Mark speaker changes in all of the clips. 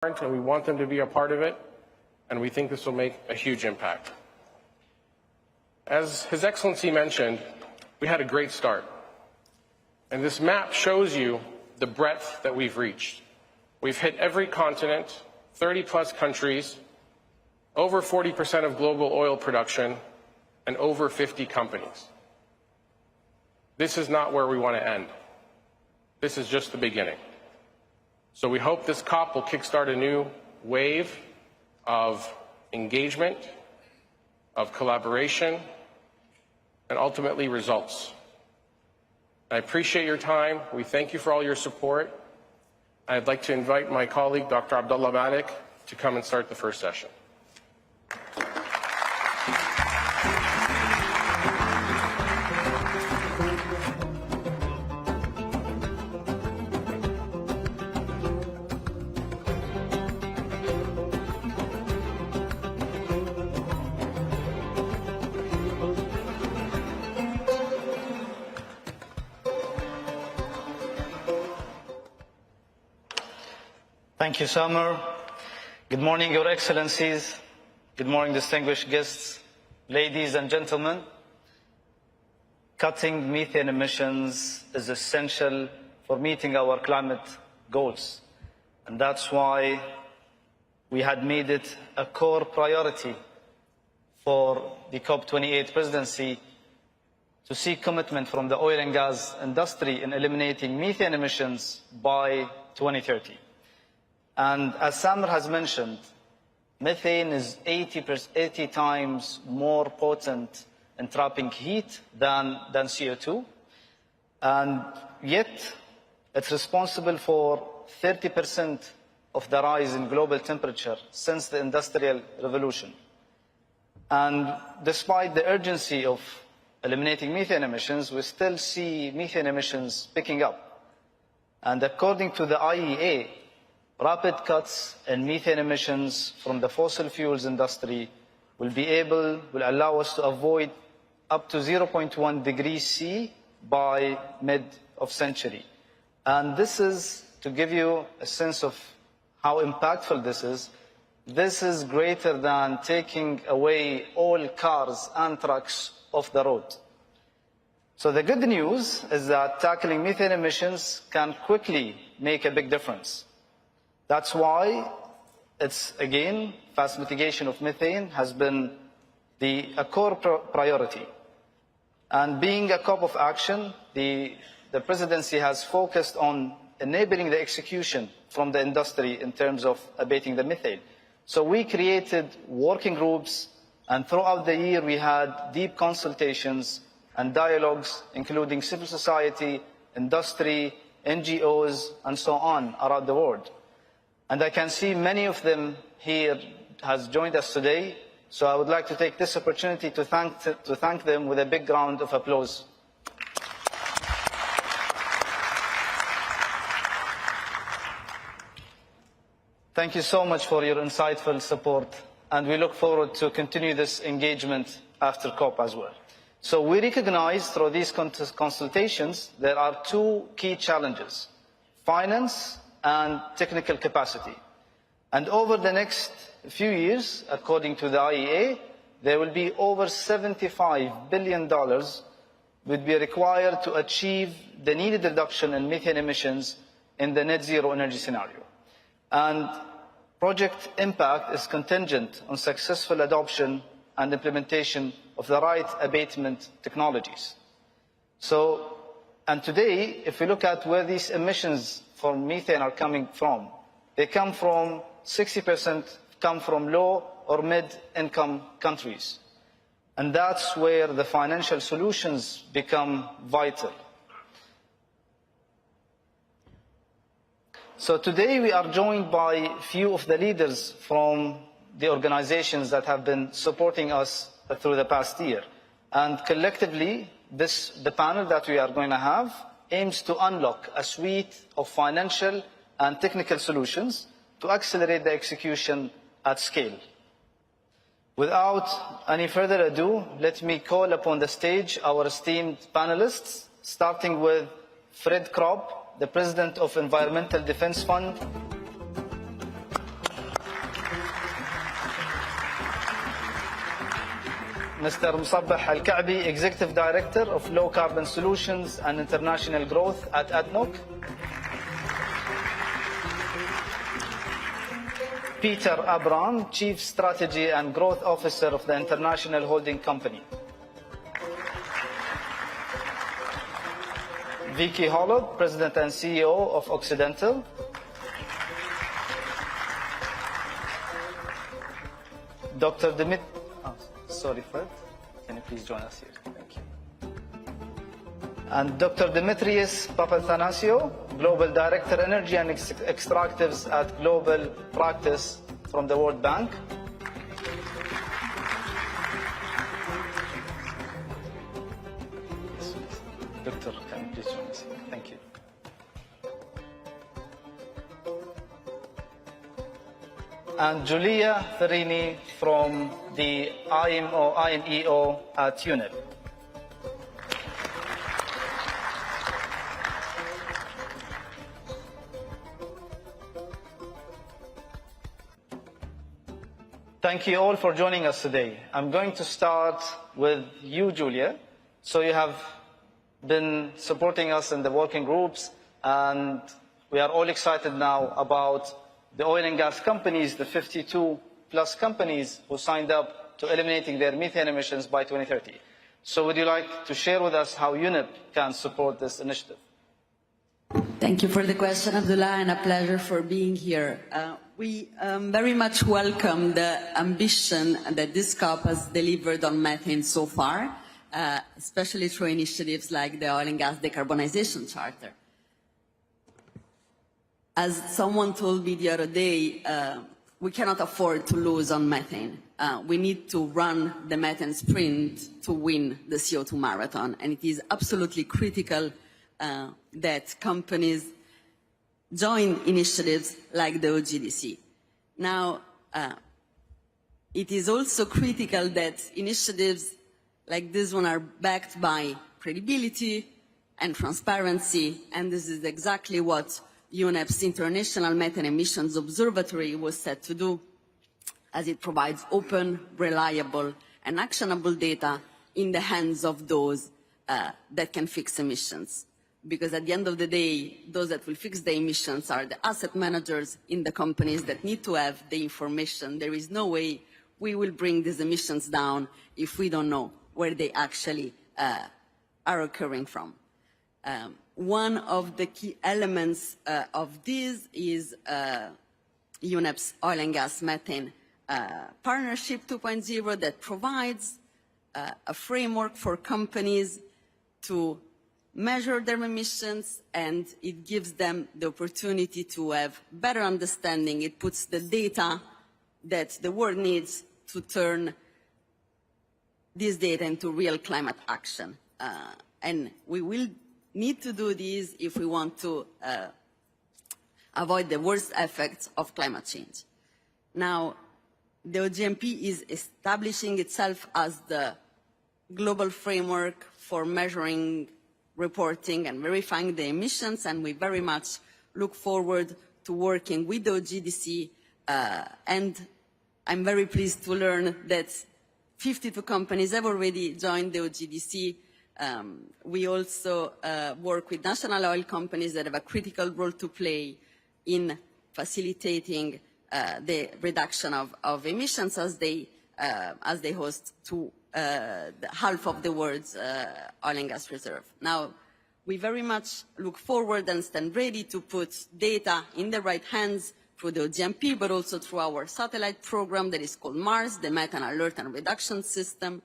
Speaker 1: and we want them to be a part of it, and we think this will make a huge impact. As His Excellency mentioned, we had a great start. And this map shows you the breadth that we've reached. We've hit every continent, 30-plus countries, over 40% of global oil production, and over 50 companies. This is not where we want to end. This is just the beginning. So we hope this COP will kickstart a new wave of engagement, of collaboration, and ultimately results. I appreciate your time. We thank you for all your support. I'd like to invite my colleague, Dr. Abdullah Malik, to come and start the first session.
Speaker 2: Thank you, Summer. Good morning, Your Excellencies. Good morning, distinguished guests, ladies and gentlemen. Cutting methane emissions is essential for meeting our climate goals. And that's why we had made it a core priority for the COP28 presidency to seek commitment from the oil and gas industry in eliminating methane emissions by 2030. And as Samir has mentioned, methane is 80 times more potent in trapping heat than CO2. And yet, it's responsible for 30% of the rise in global temperature since the Industrial Revolution. And despite the urgency of eliminating methane emissions, we still see methane emissions picking up. And according to the IEA, rapid cuts in methane emissions from the fossil fuels industry will allow us to avoid up to 0.1 degrees C by mid of century. And this is, to give you a sense of how impactful this is greater than taking away all cars and trucks off the road. So the good news is that tackling methane emissions can quickly make a big difference. That's why it's, again, fast mitigation of methane has been a core priority. And being a COP of action, the presidency has focused on enabling the execution from the industry in terms of abating the methane. So we created working groups, and throughout the year we had deep consultations and dialogues, including civil society, industry, NGOs, and so on around the world. And I can see many of them here has joined us today, so I would like to take this opportunity to thank them with a big round of applause. Thank you so much for your insightful support, and we look forward to continue this engagement after COP as well. So we recognize through these consultations there are two key challenges: finance and technical capacity. And over the next few years, according to the IEA, there will be over $75 billion would be required to achieve the needed reduction in methane emissions in the net zero energy scenario. And project impact is contingent on successful adoption and implementation of the right abatement technologies. So, and today, if we look at where these emissions from methane are coming from, they come from 60% come from low or mid-income countries. And that's where the financial solutions become vital. So today we are joined by a few of the leaders from the organizations that have been supporting us through the past year. And collectively, the panel that we are going to have aims to unlock a suite of financial and technical solutions to accelerate the execution at scale. Without any further ado, let me call upon the stage our esteemed panelists, starting with Fred Kropp, the President of Environmental Defense Fund. Mr. Musabbah Al-Ka'bi, Executive Director of Low Carbon Solutions and International Growth at ADNOC. Peter Abram, Chief Strategy and Growth Officer of the International Holding Company. Vicky Holub, President and CEO of Occidental. Dr. Sorry, Fred. Can you please join us here? Thank you. And Dr. Dimitrios Papathanasiou, Global Director, Energy and Extractives at Global Practice from the World Bank. Doctor, can you please join us here? Thank you. And Julia Ferini from the INEO at UNEP. Thank you all for joining us today. I'm going to start with you, Julia. So you have been supporting us in the working groups, and we are all excited now about the oil and gas companies, the 52 plus companies who signed up to eliminating their methane emissions by 2030. So would you like to share with us how UNEP can support this initiative?
Speaker 3: Thank you for the question, Abdullah, and a pleasure for being here. We very much welcome the ambition that this COP has delivered on methane so far, especially through initiatives like the Oil and Gas Decarbonization Charter. As someone told me the other day, we cannot afford to lose on methane. We need to run the methane sprint to win the CO2 marathon, and it is absolutely critical that companies join initiatives like the OGDC. Now, it is also critical that initiatives like this one are backed by credibility and transparency, and this is exactly what UNEP's International Methane Emissions Observatory was set to do, as it provides open, reliable, and actionable data in the hands of those that can fix emissions. Because at the end of the day, those that will fix the emissions are the asset managers in the companies that need to have the information. There is no way we will bring these emissions down if we don't know where they actually are occurring from. One of the key elements of this is UNEP's Oil and Gas Methane Partnership 2.0 that provides a framework for companies to measure their emissions, and it gives them the opportunity to have better understanding. It puts the data that the world needs to turn this data into real climate action. And we will need to do this if we want to avoid the worst effects of climate change. Now, the OGMP is establishing itself as the global framework for measuring, reporting and verifying the emissions, and we very much look forward to working with the OGDC, and I'm very pleased to learn that 52 companies have already joined the OGDC. We also work with national oil companies that have a critical role to play in facilitating the reduction of emissions as they host to half of the world's oil and gas reserve. Now, we very much look forward and stand ready to put data in the right hands through the OGMP, but also through our satellite program that is called MARS, the Methane Alert and Reduction System.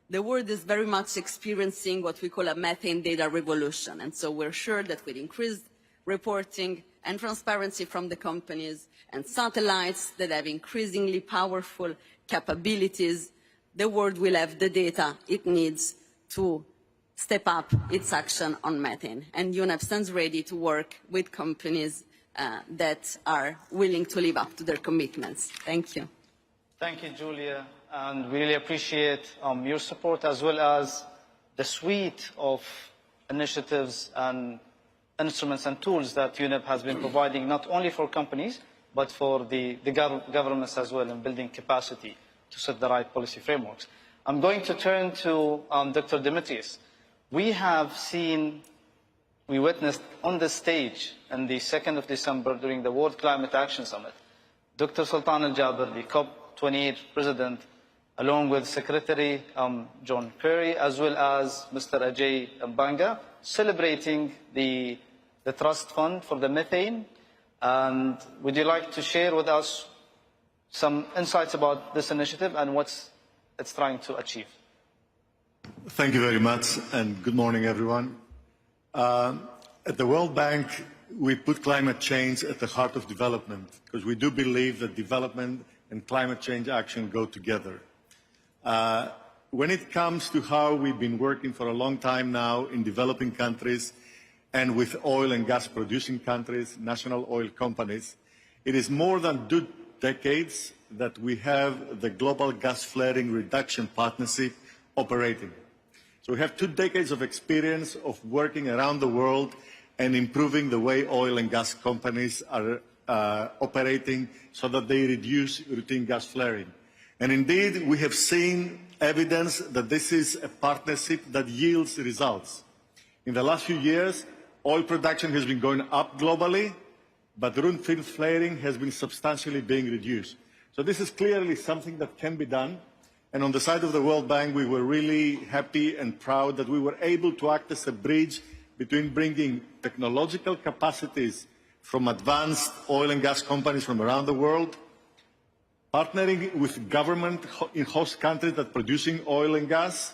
Speaker 3: The world is very much experiencing what we call a methane data revolution, and so we're sure that with increased reporting and transparency from the companies and satellites that have increasingly powerful capabilities, the world will have the data it needs to step up its action on methane. And UNEP stands ready to work with companies that are willing to live up to their commitments. Thank you.
Speaker 2: Thank you, Julia. And we really appreciate your support, as well as the suite of initiatives and instruments and tools that UNEP has been providing, not only for companies, but for the governments as well, in building capacity to set the right policy frameworks. I'm going to turn to Dr. Demetrius. We witnessed on the stage on the 2nd of December during the World Climate Action Summit, Dr. Sultan Al-Jaber, the COP28 president, along with Secretary John Kerry, as well as Mr. Ajay Banga, celebrating the trust fund for the methane. And would you like to share with us some insights about this initiative and what it's trying to achieve?
Speaker 4: Thank you very much, and good morning, everyone. At the World Bank, we put climate change at the heart of development, because we do believe that development and climate change action go together. When it comes to how we've been working for a long time now in developing countries and with oil and gas producing countries, national oil companies, it is more than 2 decades that we have the Global Gas Flaring Reduction Partnership operating. So we have 2 decades of experience of working around the world and improving the way oil and gas companies are operating so that they reduce routine gas flaring. And indeed, we have seen evidence that this is a partnership that yields results. In the last few years, oil production has been going up globally, but routine flaring has been substantially being reduced. So this is clearly something that can be done. And on the side of the World Bank, we were really happy and proud that we were able to act as a bridge between bringing technological capacities from advanced oil and gas companies from around the world, partnering with government in host countries that are producing oil and gas,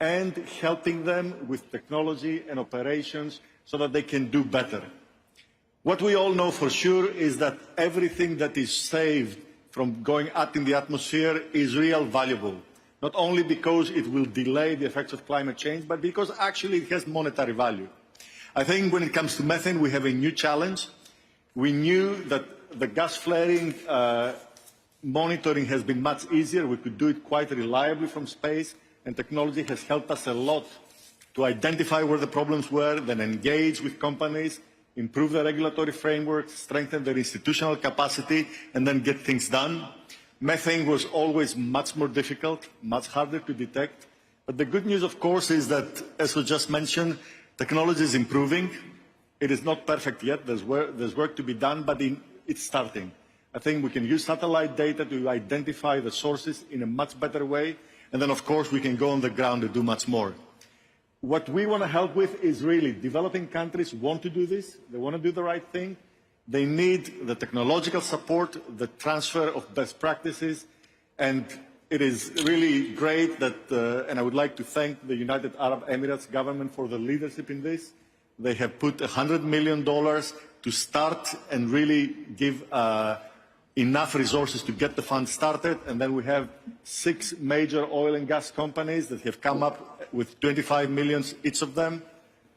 Speaker 4: and helping them with technology and operations so that they can do better. What we all know for sure is that everything that is saved from going up in the atmosphere is real valuable, not only because it will delay the effects of climate change, but because actually it has monetary value. I think when it comes to methane, we have a new challenge. We knew that the gas flaring monitoring has been much easier. We could do it quite reliably from space, and technology has helped us a lot to identify where the problems were, then engage with companies, improve the regulatory framework, strengthen their institutional capacity, and then get things done. Methane was always much more difficult, much harder to detect. But the good news, of course, is that, as was just mentioned, technology is improving. It is not perfect yet. There's work to be done, but it's starting. I think we can use satellite data to identify the sources in a much better way. And then, of course, we can go on the ground and do much more. What we want to help with is really developing countries want to do this. They want to do the right thing. They need the technological support, the transfer of best practices. And it is really great that, and I would like to thank the United Arab Emirates government for the leadership in this. They have put $100 million to start and really give enough resources to get the fund started. And then we have 6 major oil and gas companies that have come up with 25 million each of them.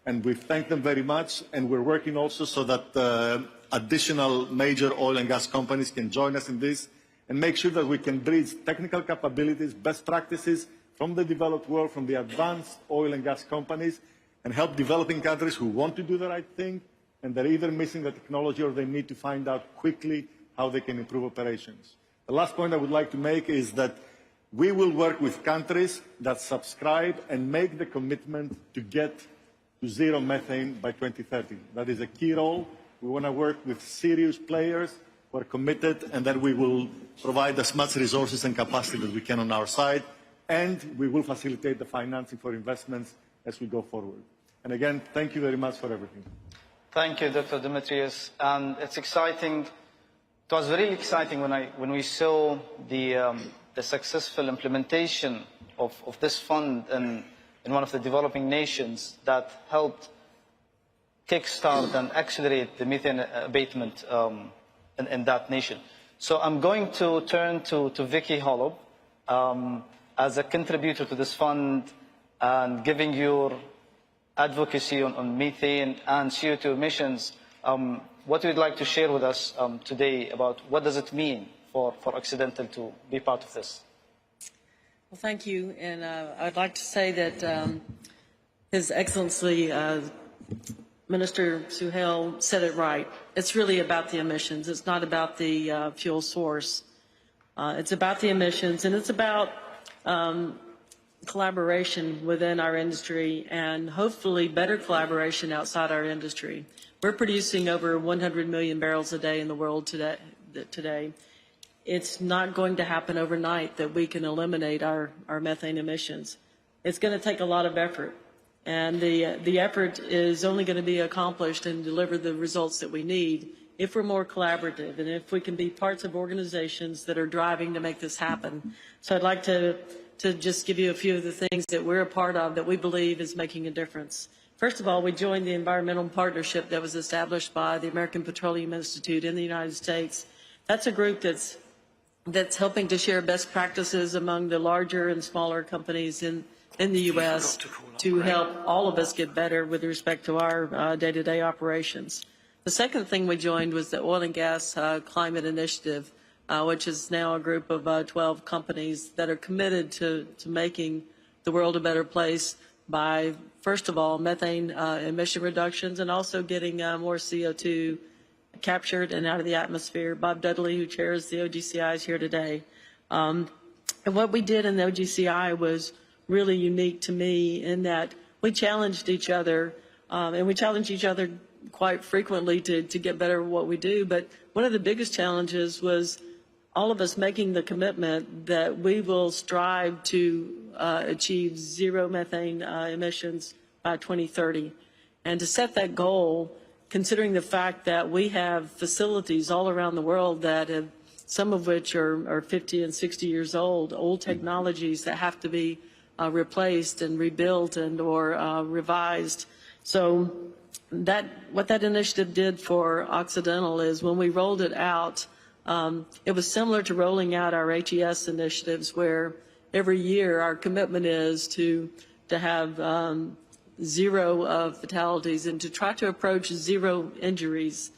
Speaker 4: And we thank them very much. And we're working also so that additional major oil and gas companies can join us in this and make sure that we can bridge technical capabilities, best practices from the developed world, from the advanced oil and gas companies, and help developing countries who want to do the right thing, and they're either missing the technology or they need to find out quickly how they can improve operations. The last point I would like to make is that we will work with countries that subscribe and make the commitment to get to zero methane by 2030. That is a key role. We want to work with serious players who are committed, and then we will provide as much resources and capacity that we can on our side, and we will facilitate the financing for investments as we go forward. And again, thank you very much for everything.
Speaker 2: Thank you, Dr. Demetrius. And it's exciting. It was very exciting when we saw the successful implementation of this fund in one of the developing nations that helped kickstart and accelerate the methane abatement in that nation. So I'm going to turn to Vicky Holub as a contributor to this fund and giving your advocacy on methane and CO2 emissions. What would you like to share with us today about what does it mean for Occidental to be part of this?
Speaker 5: Well, thank you. And I'd like to say that His Excellency Minister Suhail said it right. It's really about the emissions. It's not about the fuel source. It's about the emissions, and it's about collaboration within our industry and hopefully better collaboration outside our industry. We're producing over 100 million barrels a day in the world today. It's not going to happen overnight that we can eliminate our methane emissions. It's going to take a lot of effort, and the effort is only going to be accomplished and deliver the results that we need if we're more collaborative and if we can be parts of organizations that are driving to make this happen. So I'd like to just give you a few of the things that we're a part of that we believe is making a difference. First of all, we joined the environmental partnership that was established by the American Petroleum Institute in the United States. That's a group that's helping to share best practices among the larger and smaller companies in the U.S. to help all of us get better with respect to our day-to-day operations. The second thing we joined was the Oil and Gas Climate Initiative, which is now a group of 12 companies that are committed to making the world a better place by, first of all, methane emission reductions and also getting more CO2 captured and out of the atmosphere. Bob Dudley, who chairs the OGCI, is here today. And what we did in the OGCI was really unique to me in that we challenged each other, and we challenged each other quite frequently to get better at what we do. But one of the biggest challenges was all of us making the commitment that we will strive to achieve zero methane emissions by 2030. And to set that goal, considering the fact that we have facilities all around the world that have, some of which are 50 and 60 years old technologies that have to be replaced and rebuilt and or revised. So what that initiative did for Occidental is when we rolled it out, it was similar to rolling out our HES initiatives, where every year our commitment is to have zero fatalities and to try to approach zero injuries.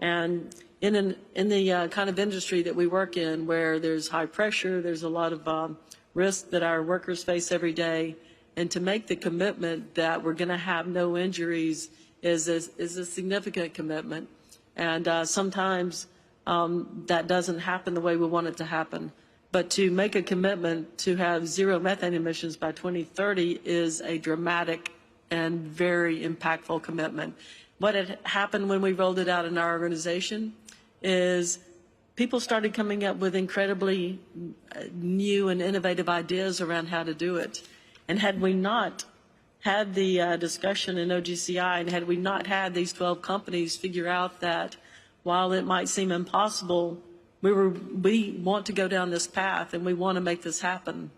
Speaker 5: And in the kind of industry that we work in, where there's high pressure, there's a lot of risk that our workers face every day, and to make the commitment that we're going to have no injuries is a significant commitment. And sometimes that doesn't happen the way we want it to happen. But to make a commitment to have zero methane emissions by 2030 is a dramatic and very impactful commitment. What had happened when we rolled it out in our organization is people started coming up with incredibly new and innovative ideas around how to do it. And had we not had the discussion in OGCI, and had we not had these 12 companies figure out that while it might seem impossible, we want to go down this path and we want to make this happen.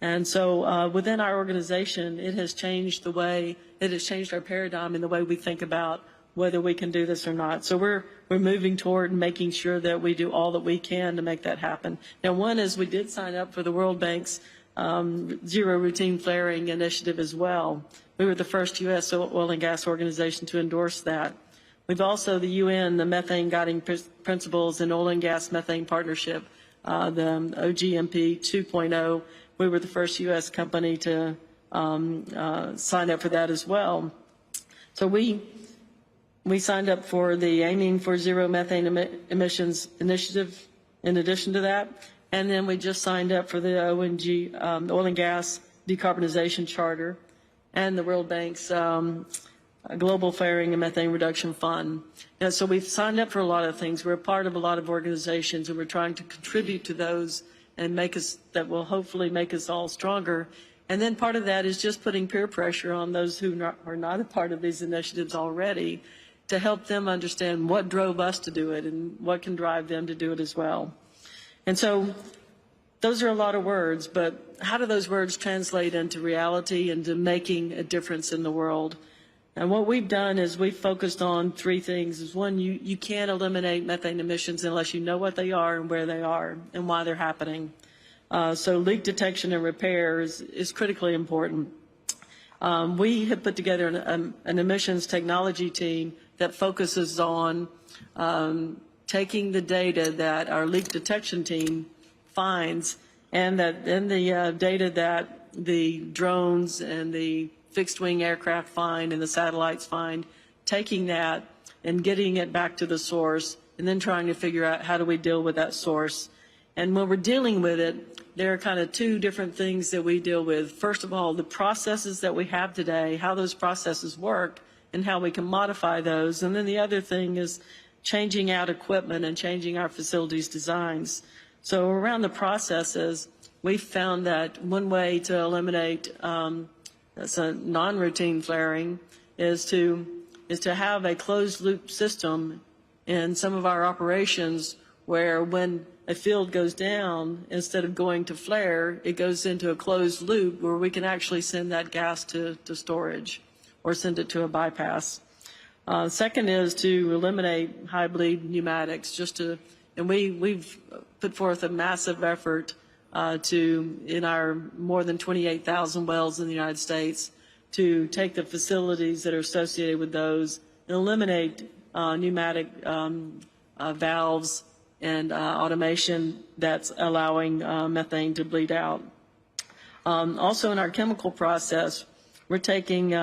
Speaker 5: And so within our organization, it has changed our paradigm in the way we think about whether we can do this or not. So we're moving toward making sure that we do all that we can to make that happen. Now, one is we did sign up for the World Bank's Zero Routine Flaring initiative as well. We were the first U.S. oil and gas organization to endorse that. We've also, the UN, the Methane Guiding Principles and Oil and Gas Methane Partnership, the OGMP 2.0. We were the first U.S. company to sign up for that as well. So we signed up for the Aiming for Zero Methane Emissions initiative in addition to that. And then we just signed up for the ONG, Oil and Gas Decarbonization Charter, and the World Bank's Global Flaring and Methane Reduction Fund. And so we've signed up for a lot of things. We're a part of a lot of organizations, and we're trying to contribute to those and that will hopefully make us all stronger. And then part of that is just putting peer pressure on those who are not a part of these initiatives already to help them understand what drove us to do it and what can drive them to do it as well. And so those are a lot of words, but how do those words translate into reality and to making a difference in the world? And what we've done is we've focused on three things. One, you can't eliminate methane emissions unless you know what they are and where they are and why they're happening. So leak detection and repair is critically important. We have put together an emissions technology team that focuses on taking the data that our leak detection team finds and the data that the drones and the fixed-wing aircraft find and the satellites find, taking that and getting it back to the source and then trying to figure out how do we deal with that source. And when we're dealing with it, there are kind of two different things that we deal with. First of all, the processes that we have today, how those processes work, and how we can modify those. And then the other thing is changing out equipment and changing our facilities designs. So around the processes, we found that one way to eliminate that's a non-routine flaring is to have a closed loop system in some of our operations where when a field goes down, instead of going to flare, it goes into a closed loop where we can actually send that gas to storage or send it to a bypass. Second is to eliminate high bleed pneumatics, and we've put forth a massive effort in our more than 28,000 wells in the United States to take the facilities that are associated with those and eliminate pneumatic valves and automation that's allowing methane to bleed out. Also in our chemical process, we're taking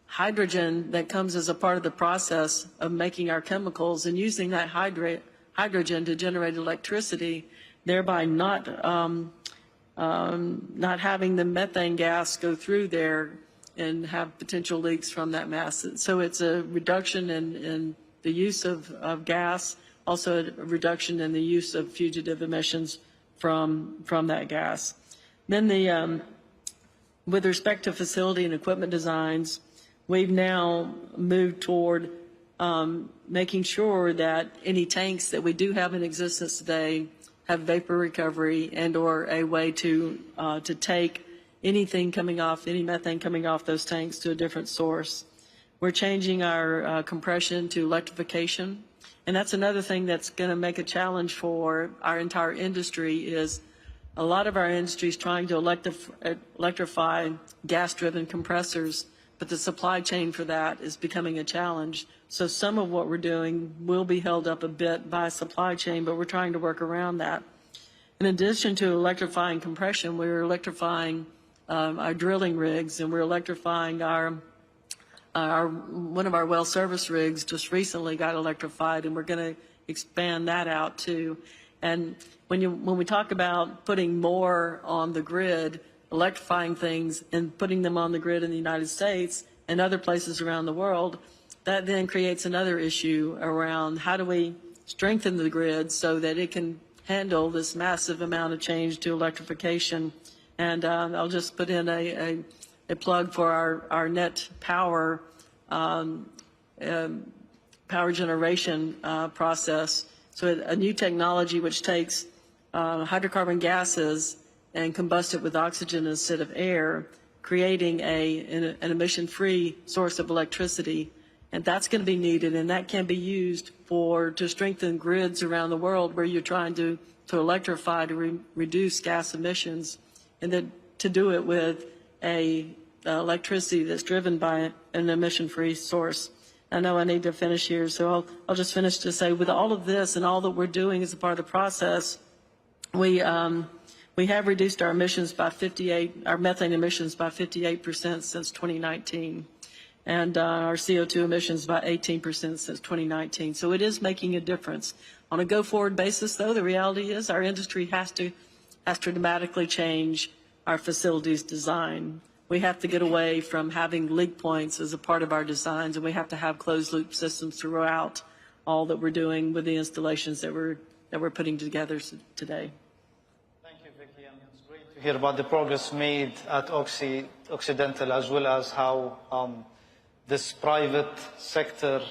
Speaker 5: hydrogen that comes as a part of the process of making our chemicals and using that hydrogen to generate electricity, thereby not having the methane gas go through there and have potential leaks from that mass. So it's a reduction in the use of gas, also a reduction in the use of fugitive emissions from that gas. Then with respect to facility and equipment designs, we've now moved toward making sure that any tanks that we do have in existence today have vapor recovery and or a way to take anything coming off, any methane coming off those tanks to a different source. We're changing our compression to electrification. And that's another thing that's going to make a challenge for our entire industry is a lot of our industry is trying to electrify gas-driven compressors, but the supply chain for that is becoming a challenge. So some of what we're doing will be held up a bit by supply chain, but we're trying to work around that. In addition to electrifying compression, we're electrifying our drilling rigs, and we're electrifying one of our well service rigs just recently got electrified, and we're going to expand that out too. And when we talk about putting more on the grid, electrifying things and putting them on the grid in the United States and other places around the world, that then creates another issue around how do we strengthen the grid so that it can handle this massive amount of change to electrification. And I'll just put in a plug for our net power power generation process. So a new technology which takes hydrocarbon gases and combust it with oxygen instead of air, creating an emission-free source of electricity. And that's going to be needed, and that can be used to strengthen grids around the world where you're trying to electrify to reduce gas emissions, and then to do it with electricity that's driven by an emission-free source. I know I need to finish here, so I'll just finish to say with all of this and all that we're doing as a part of the process, we have reduced our emissions by our methane emissions by 58% since 2019. And our CO2 emissions by 18% since 2019. So it is making a difference. On a go-forward basis, though, the reality is our industry has to dramatically change our facilities design. We have to get away from having leak points as a part of our designs, and we have to have closed-loop systems throughout all that we're doing with the installations that we're putting together today.
Speaker 2: Thank you, Vicky. And it's great to hear about the progress made at Occidental, as well as how this private sector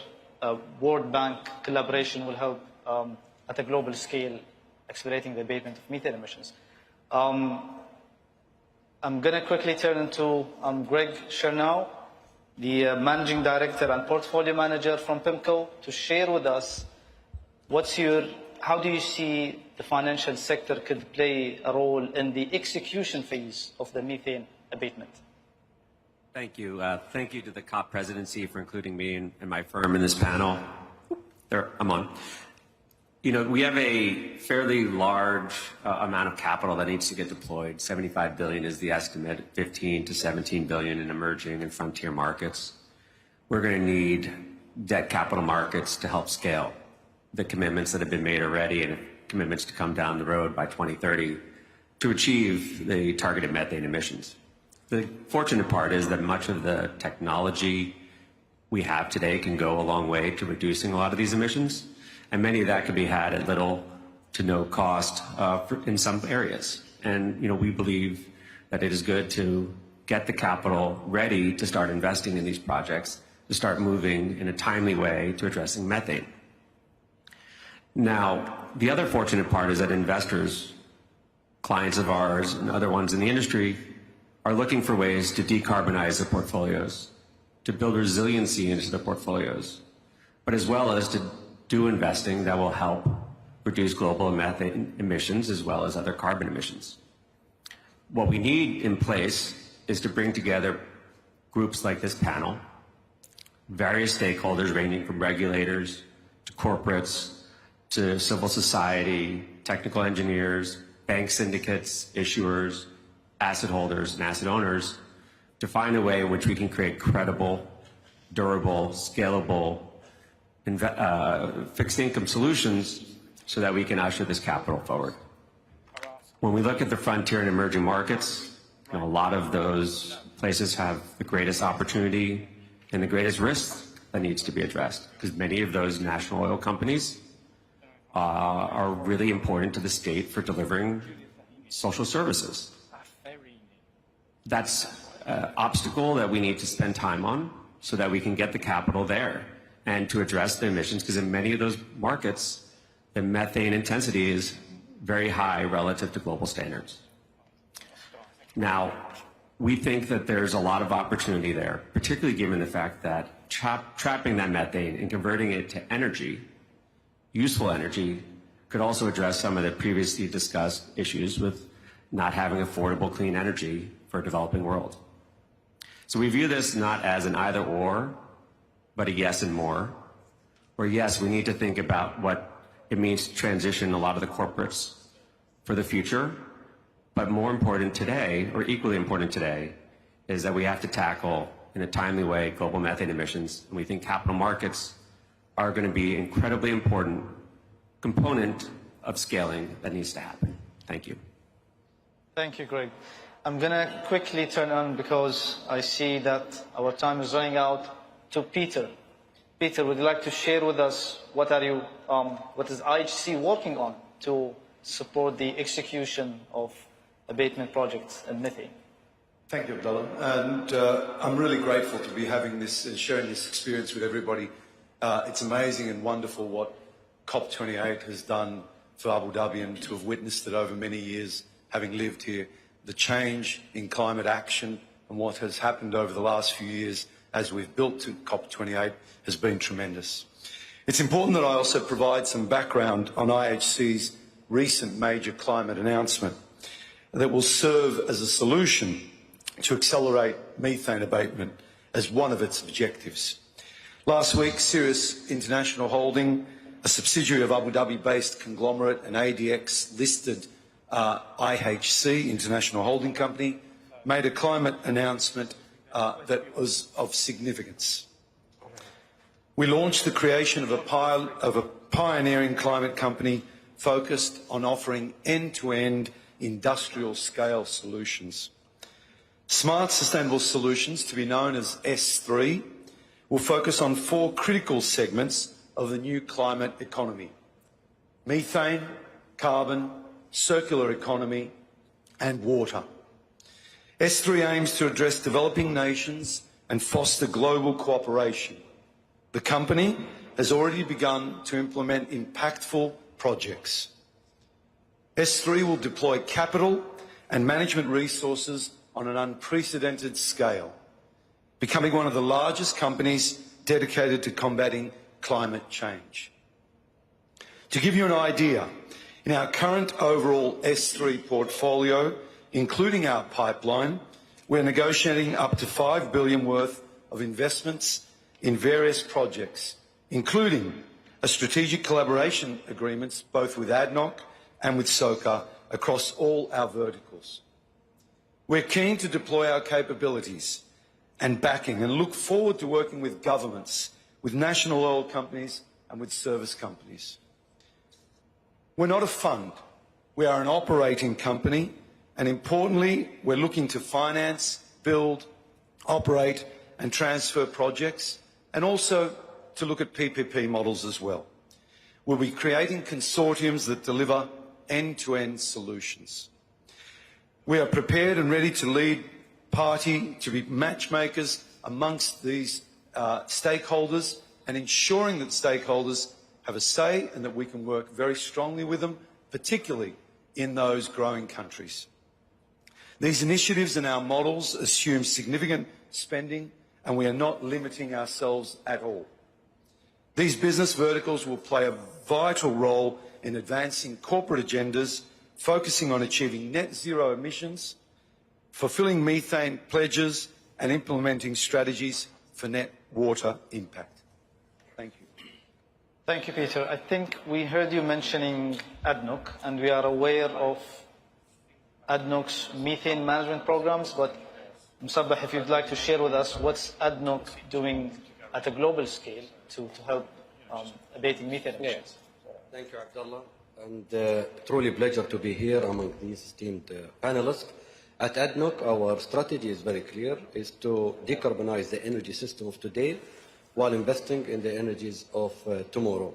Speaker 2: World Bank collaboration will help at a global scale, accelerating the abatement of methane emissions. I'm going to quickly turn into Greg Chernow, the Managing Director and Portfolio Manager from PIMCO, to share with us how do you see the financial sector could play a role in the execution phase of the methane abatement?
Speaker 6: Thank you. Thank you to the COP presidency for including me and my firm in this panel. I'm on. You know, we have a fairly large amount of capital that needs to get deployed. 75 billion is the estimate, 15 to 17 billion in emerging and frontier markets. We're going to need debt capital markets to help scale the commitments that have been made already and commitments to come down the road by 2030 to achieve the targeted methane emissions. The fortunate part is that much of the technology we have today can go a long way to reducing a lot of these emissions, and many of that could be had at little to no cost in some areas. And we believe that it is good to get the capital ready to start investing in these projects, to start moving in a timely way to addressing methane. Now, the other fortunate part is that investors, clients of ours and other ones in the industry, are looking for ways to decarbonize their portfolios, to build resiliency into their portfolios, but as well as to do investing that will help reduce global methane emissions as well as other carbon emissions. What we need in place is to bring together groups like this panel, various stakeholders ranging from regulators to corporates to civil society, technical engineers, bank syndicates, issuers, asset holders, and asset owners to find a way in which we can create credible, durable, scalable, fixed income solutions so that we can usher this capital forward. When we look at the frontier and emerging markets, a lot of those places have the greatest opportunity and the greatest risk that needs to be addressed, because many of those national oil companies are really important to the state for delivering social services. That's an obstacle that we need to spend time on so that we can get the capital there and to address the emissions, because in many of those markets, the methane intensity is very high relative to global standards. Now, we think that there's a lot of opportunity there, particularly given the fact that trapping that methane and converting it to energy, useful energy, could also address some of the previously discussed issues with not having affordable clean energy for a developing world. So we view this not as an either or, but a yes and more, where yes, we need to think about what it means to transition a lot of the corporates for the future, but more important today, or equally important today, is that we have to tackle in a timely way global methane emissions, and we think capital markets are going to be an incredibly important component of scaling that needs to happen. Thank you.
Speaker 2: Thank you, Greg. I'm going to quickly turn on, because I see that our time is running out, to Peter. Peter, would you like to share with us what is IHC working on to support the execution of abatement projects and methane?
Speaker 7: Thank you, Abdullah. And I'm really grateful to be having this and sharing this experience with everybody. It's amazing and wonderful what COP28 has done for Abu Dhabi, and to have witnessed it over many years, having lived here. The change in climate action and what has happened over the last few years as we've built to COP28 has been tremendous. It's important that I also provide some background on IHC's recent major climate announcement that will serve as a solution to accelerate methane abatement as one of its objectives. Last week, Sirius International Holding, a subsidiary of Abu Dhabi-based conglomerate and ADX-listed IHC, International Holding Company, made a climate announcement that was of significance. We launched the creation of a pioneering climate company focused on offering end-to-end industrial-scale solutions. Smart Sustainable Solutions, to be known as S3, will focus on 4 critical segments of the new climate economy: methane, carbon, circular economy, and water. S3 aims to address developing nations and foster global cooperation. The company has already begun to implement impactful projects. S3 will deploy capital and management resources on an unprecedented scale, becoming one of the largest companies dedicated to combating climate change. To give you an idea, in our current overall S3 portfolio, including our pipeline, we're negotiating up to $5 billion worth of investments in various projects, including a strategic collaboration agreements both with ADNOC and with SOCA across all our verticals. We're keen to deploy our capabilities and backing and look forward to working with governments, with national oil companies and with service companies. We're not a fund. We are an operating company And importantly, we're looking to finance, build, operate and transfer projects, and also to look at PPP models as well. We'll be creating consortiums that deliver end-to-end solutions. We are prepared and ready to lead party, to be matchmakers amongst these stakeholders, and ensuring that stakeholders have a say and that we can work very strongly with them, particularly in those growing countries. These initiatives and our models assume significant spending, and we are not limiting ourselves at all. These business verticals will play a vital role in advancing corporate agendas, focusing on achieving net zero emissions, fulfilling methane pledges, and implementing strategies for net water impact. Thank you.
Speaker 2: Thank you, Peter. I think we heard you mentioning ADNOC, and we are aware of ADNOC's methane management programs, but Msabbah, if you'd like to share with us what's ADNOC doing at a global scale to help abating methane emissions.
Speaker 8: Thank you, Abdullah, and truly a pleasure to be here among these esteemed panelists. At ADNOC, our strategy is very clear, is to decarbonize the energy system of today while investing in the energies of tomorrow.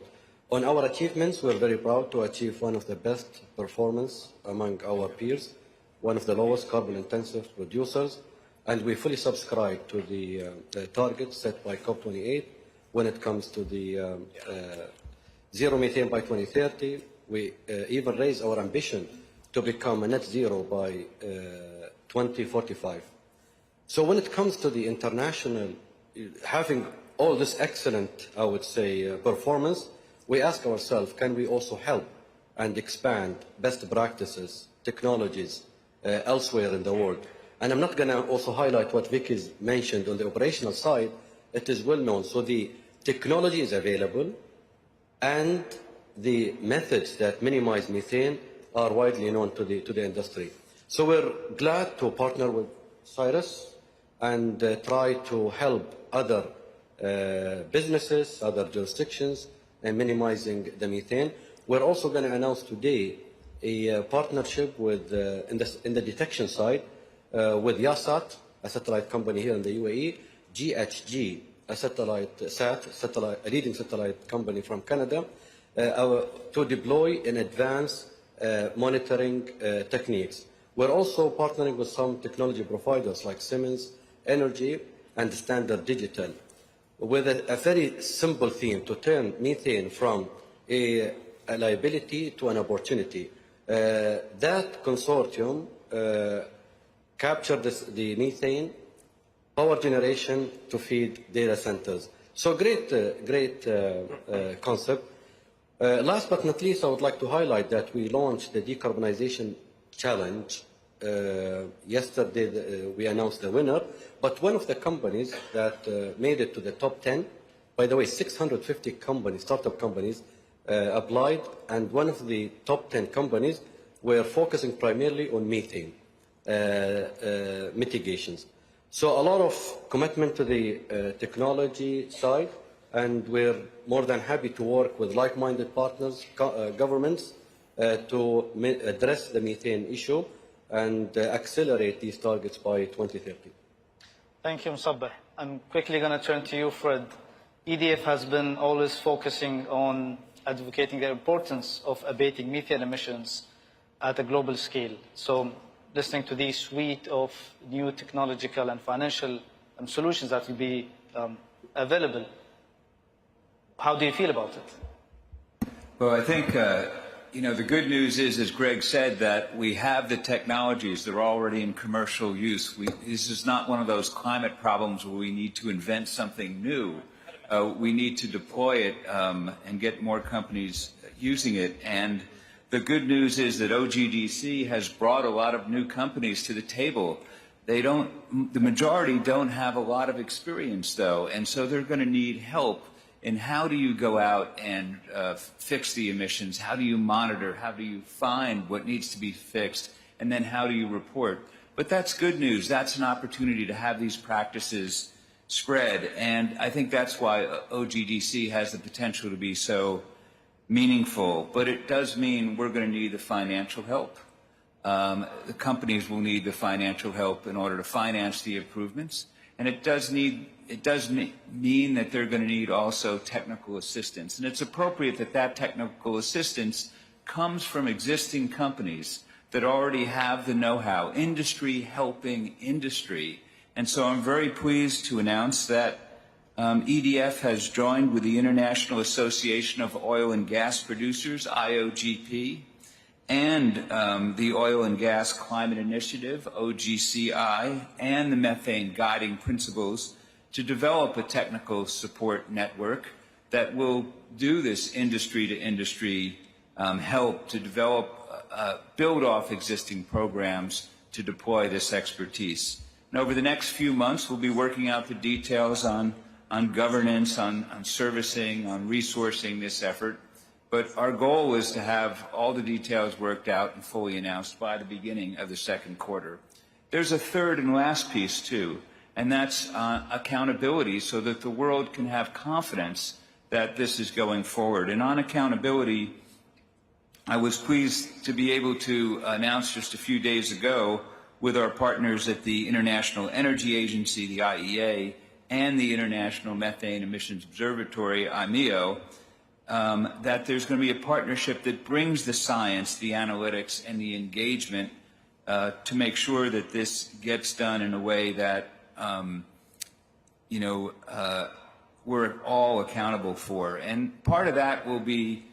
Speaker 8: On our achievements, we're very proud to achieve one of the best performance among our peers, one of the lowest carbon-intensive producers, and we fully subscribe to the targets set by COP28 when it comes to the zero methane by 2030. We even raise our ambition to become a net zero by 2045. So when it comes to the international, having all this excellent, I would say, performance, we ask ourselves, can we also help and expand best practices, technologies elsewhere in the world? And I'm not going to also highlight what Vicky's mentioned on the operational side. It is well known. So the technology is available, and the methods that minimize methane are widely known to the industry. So we're glad to partner with Cyrus and try to help other businesses, other jurisdictions in minimizing the methane. We're also going to announce today a partnership with in the detection side with Yasat, a satellite company here in the UAE, GHG, a leading satellite company from Canada, to deploy in advanced monitoring techniques. We're also partnering with some technology providers like Siemens Energy and Standard Digital, with a very simple theme to turn methane from a liability to an opportunity. That consortium captured the methane power generation to feed data centers. So great concept. Last but not least, I would like to highlight that we launched the Decarbonization Challenge. Yesterday, we announced the winner, but one of the companies that made it to the top 10, by the way, 650 companies, startup companies, applied, and one of the top 10 companies were focusing primarily on methane mitigations. So a lot of commitment to the technology side, and we're more than happy to work with like-minded partners, governments, to address the methane issue and accelerate these targets by 2030.
Speaker 2: Thank you, Msabbah. I'm quickly going to turn to you, Fred. EDF has been always focusing on advocating the importance of abating methane emissions at a global scale. So listening to the suite of new technological and financial solutions that will be available, how do you feel about it?
Speaker 9: Well, I think, the good news is, as Greg said, that we have the technologies. They're already in commercial use. This is not one of those climate problems where we need to invent something new. We need to deploy it and get more companies using it. And the good news is that OGDC has brought a lot of new companies to the table. The majority don't have a lot of experience, though, and so they're going to need help in how do you go out and fix the emissions, how do you monitor, how do you find what needs to be fixed, and then how do you report. But that's good news. That's an opportunity to have these practices spread, and I think that's why OGDC has the potential to be so meaningful. But it does mean we're going to need the financial help. the companies will need the financial help in order to finance the improvements. And it does mean that they're going to need also technical assistance. And it's appropriate that that technical assistance comes from existing companies that already have the know-how, industry helping industry. And so I'm very pleased to announce that EDF has joined with the International Association of Oil and Gas Producers, IOGP, and the Oil and Gas Climate Initiative, OGCI, and the Methane Guiding Principles to develop a technical support network that will do this industry-to-industry help to develop, build off existing programs to deploy this expertise. And over the next few months, we'll be working out the details on governance, on servicing, on resourcing this effort. But our goal is to have all the details worked out and fully announced by the beginning of the second quarter. There's a third and last piece, too, and that's accountability so that the world can have confidence that this is going forward. And on accountability, I was pleased to be able to announce just a few days ago with our partners at the International Energy Agency, the IEA, and the International Methane Emissions Observatory, IMEO, that there's going to be a partnership that brings the science, the analytics, and the engagement to make sure that this gets done in a way that, we're all accountable for. And part of that will be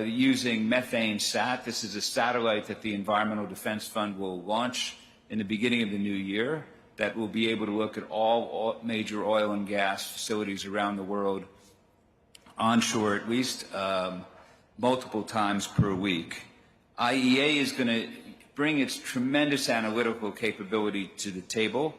Speaker 9: using methane sat. This is a satellite that the Environmental Defense Fund will launch in the beginning of the new year that will be able to look at all major oil and gas facilities around the world, onshore at least, multiple times per week. IEA is going to bring its tremendous analytical capability to the table.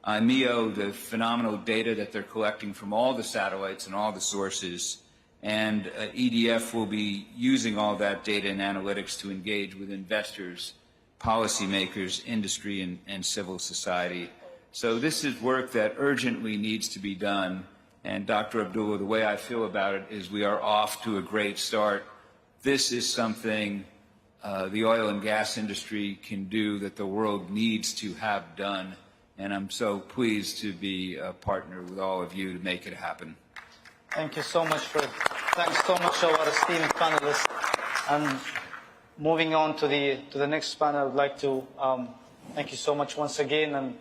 Speaker 9: IMEO, the phenomenal data that they're collecting from all the satellites and all the sources, and EDF will be using all that data and analytics to engage with investors, policymakers, industry, and civil society. So this is work that urgently needs to be done. And Dr. Abdullah, the way I feel about it is we are off to a great start. This is something the oil and gas industry can do that the world needs to have done. And I'm so pleased to be a partner with all of you to make it happen.
Speaker 2: Thank you so much, Fred. Thanks so much to our esteemed panelists. And moving on to the next panel, I'd like to thank you so much once again. And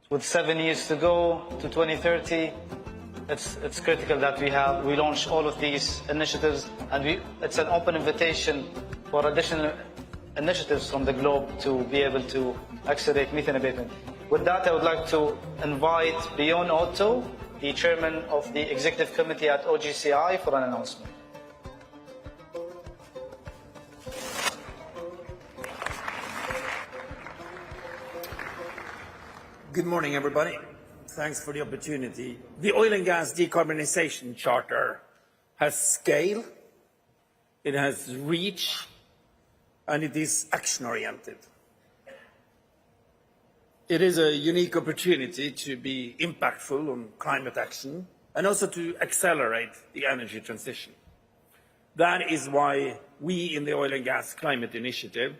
Speaker 2: with 7 years to go to 2030, it's critical that we launch all of these initiatives, and it's an open invitation for additional initiatives from the globe to be able to accelerate methane abatement. With that, I would like to invite Bjorn Otto, the chairman of the executive committee at OGCI, for an announcement.
Speaker 10: Good morning, everybody. Thanks for the opportunity. The Oil and Gas Decarbonization Charter has scale, it has reach, and it is action-oriented. It is a unique opportunity to be impactful on climate action and also to accelerate the energy transition. That is why we in the Oil and Gas Climate Initiative,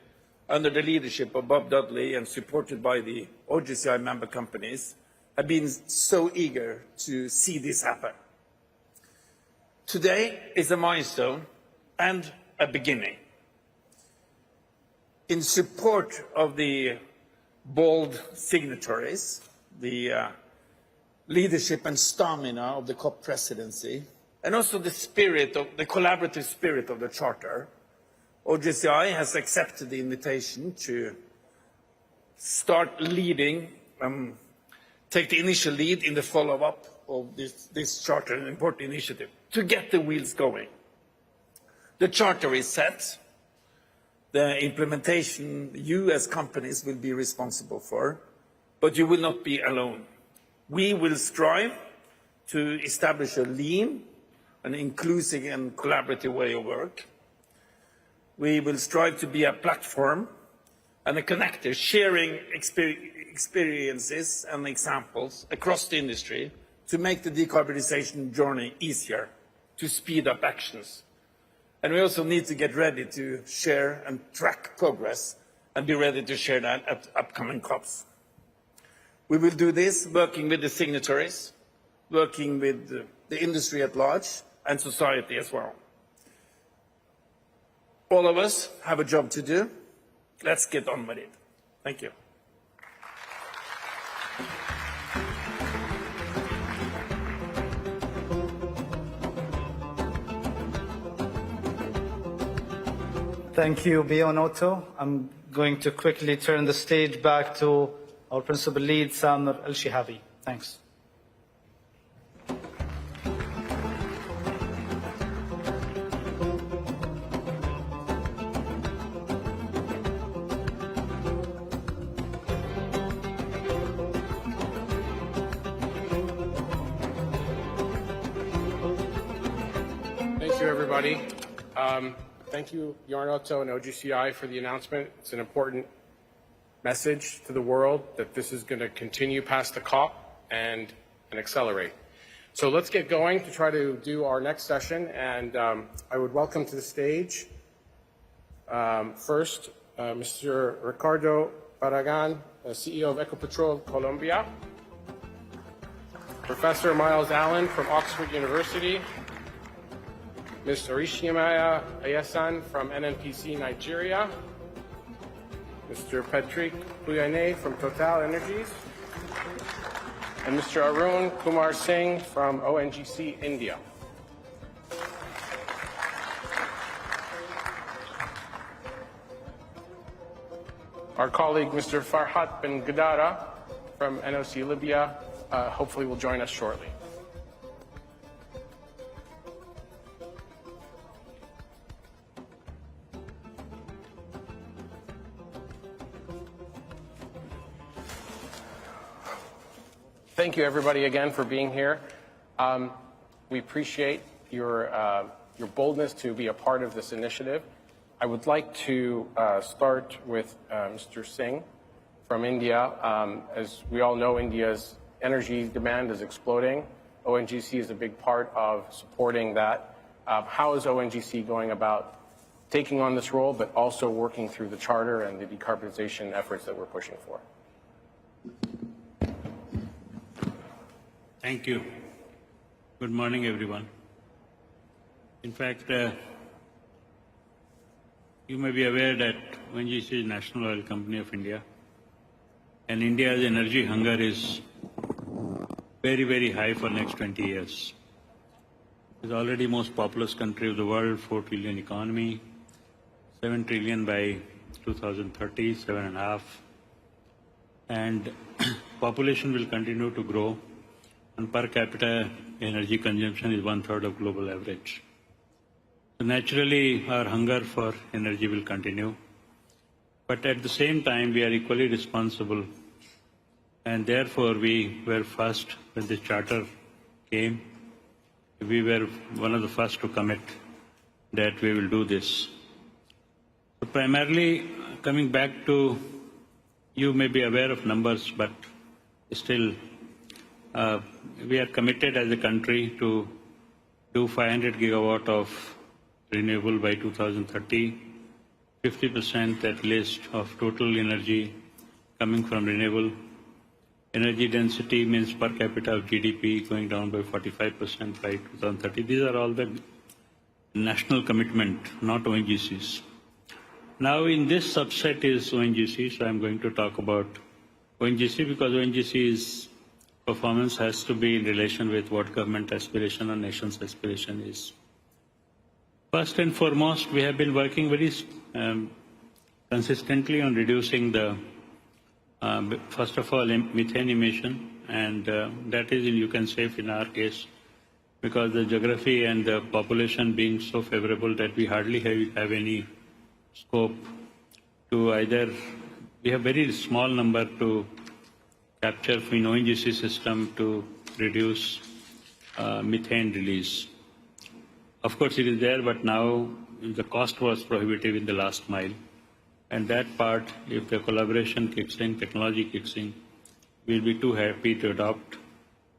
Speaker 10: under the leadership of Bob Dudley and supported by the OGCI member companies, have been so eager to see this happen. Today is a milestone and a beginning. In support of the bold signatories, the leadership and stamina of the COP presidency, and also the collaborative spirit of the Charter, OGCI has accepted the invitation to start leading, take the initial lead in the follow-up of this Charter, an important initiative, to get the wheels going. The Charter is set. The implementation you as companies will be responsible for, but you will not be alone. We will strive to establish a lean, an inclusive and collaborative way of work. We will strive to be a platform and a connector, sharing experiences and examples across the industry to make the decarbonization journey easier, to speed up actions. And we also need to get ready to share and track progress and be ready to share that at upcoming COPs. We will do this working with the signatories, working with the industry at large, and society as well. All of us have a job to do. Let's get on with it. Thank you.
Speaker 2: Thank you, Bionoto. I'm going to quickly turn the stage back to our principal lead, Samer Al-Shihabi. Thanks.
Speaker 1: Thank you, everybody. Thank you, Yarnoto and OGCI, for the announcement. It's an important message to the world that this is going to continue past the COP and accelerate. So let's get going to try to do our next session. And I would welcome to the stage first Mr. Ricardo Barragan, CEO of Ecopetrol Colombia, Professor Miles Allen from Oxford University, Ms. Orishimaya Ayasan from NNPC Nigeria, Mr. Patrick Puyane from Total Energies, and Mr. Arun Kumar Singh from ONGC India. Our colleague, Mr. Farhat Ben Gadara from NOC Libya, hopefully will join us shortly. Thank you, everybody, again for being here. We appreciate your boldness to be a part of this initiative. I would like to start with Mr. Singh from India. As we all know, India's energy demand is exploding. ONGC is a big part of supporting that. How is ONGC going about taking on this role, but also working through the charter and the decarbonization efforts that we're pushing for?
Speaker 11: Thank you. Good morning, everyone. In fact, you may be aware that ONGC is National Oil Company of India, and India's energy hunger is very, very high for next 20 years. It's already most populous country of the world, 4 trillion economy, 7 trillion by 2030, 7.5, and population will continue to grow. And per capita energy consumption is 1/3 of global average. So naturally, our hunger for energy will continue. But at the same time, we are equally responsible. And therefore, we were first when the charter came. We were one of the first to commit that we will do this. So primarily, coming back to, you may be aware of numbers, but still, we are committed as a country to do 500 gigawatt of renewable by 2030, 50% at least of total energy coming from renewable. Energy density means per capita of GDP going down by 45% by 2030. These are all the national commitment, not ONGC's. Now in this subset is ONGC, so I'm going to talk about ONGC because ONGC's performance has to be in relation with what government aspiration or nation's aspiration is. First and foremost, we have been working very consistently on reducing the, first of all, methane emission, and that is, you can say, in our case, because the geography and the population being so favorable that we hardly have any scope to either, we have very small number to capture in ONGC system to reduce methane release. Of course, it is there, but now the cost was prohibitive in the last mile. And that part, if the collaboration kicks in, technology kicks in, we'll be too happy to adopt.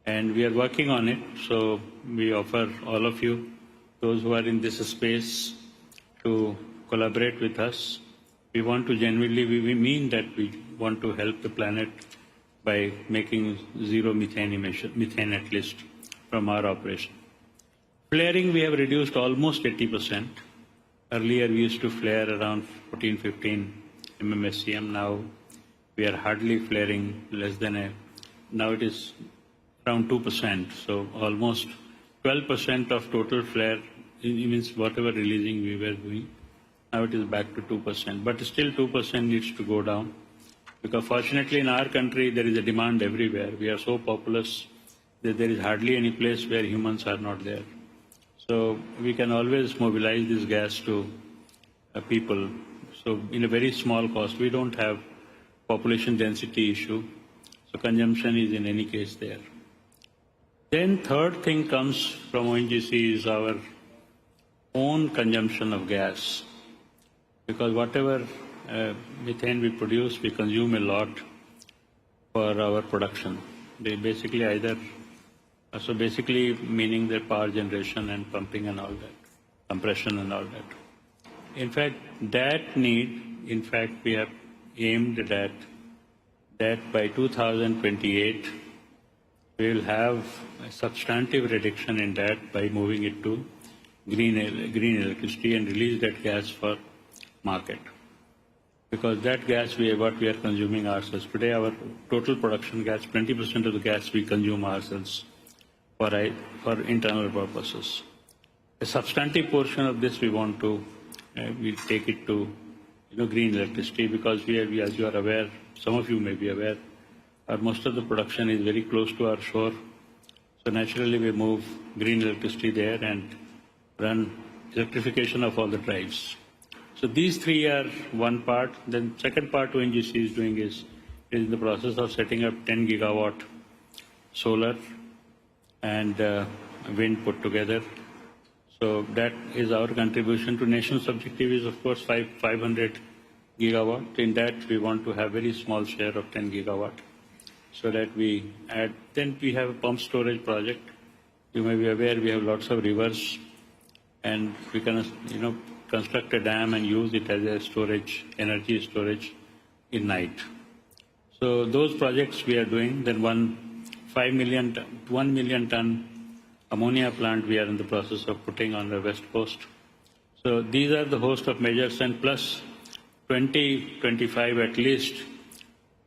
Speaker 11: And we are working on it, so we offer all of you, those who are in this space, to collaborate with us We want to genuinely, we mean that we want to help the planet by making zero methane at least from our operation. Flaring, we have reduced almost 80%. Earlier, we used to flare around 14, 15 MMSCM. Now, we are hardly flaring less than now it is around 2%. So almost 12% of total flare, means whatever releasing we were doing. Now it is back to 2%. But still 2% needs to go down. Because fortunately in our country, there is a demand everywhere. We are so populous that there is hardly any place where humans are not there. So we can always mobilize this gas to people. So in a very small cost, we don't have population density issue. So consumption is in any case there. Then third thing comes from ONGC is our own consumption of gas. Because whatever methane we produce, we consume a lot for our production. They basically either, so basically meaning their power generation and pumping and all that, compression and all that. In fact, that need, in fact, we have aimed at that by 2028, we will have a substantive reduction in that by moving it to green electricity and release that gas for market. Because that gas, what we are consuming ourselves. Today, our total production gas, 20% of the gas we consume ourselves for internal purposes. A substantive portion of this we want to, we take it to green electricity because we, as you are aware, some of you may be aware, most of the production is very close to our shore. So naturally we move green electricity there and run electrification of all the drives. So these three are one part. Then second part ONGC is doing is in the process of setting up 10 gigawatt solar and wind put together. So that is our contribution to nation's objective is of course 500 gigawatt. In that we want to have very small share of 10 gigawatt so that we add. Then we have a pump storage project. You may be aware we have lots of rivers and we can construct a dam and use it as a storage, energy storage in night. So those projects we are doing. Then 1 million ton ammonia plant we are in the process of putting on the west coast. So these are the host of measures and plus 25 at least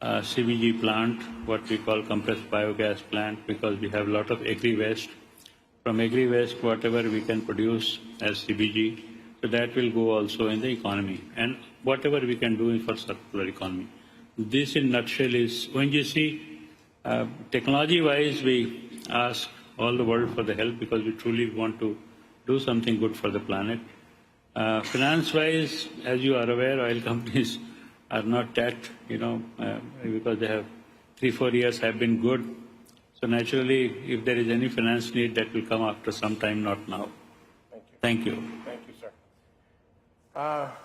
Speaker 11: CBG plant, what we call compressed biogas plant, because we have a lot of agri-waste. From agri-waste, whatever we can produce as CBG, so that will go also in the economy. And whatever we can do for circular economy. This in nutshell is ONGC. Technology-wise, we ask all the world for the help because we truly want to do something good for the planet. Finance-wise, as you are aware, oil companies are not that, because they have 3-4 years have been good. So naturally, if there is any finance need, that will come after some time, not now. Thank you.
Speaker 1: Thank you, sir.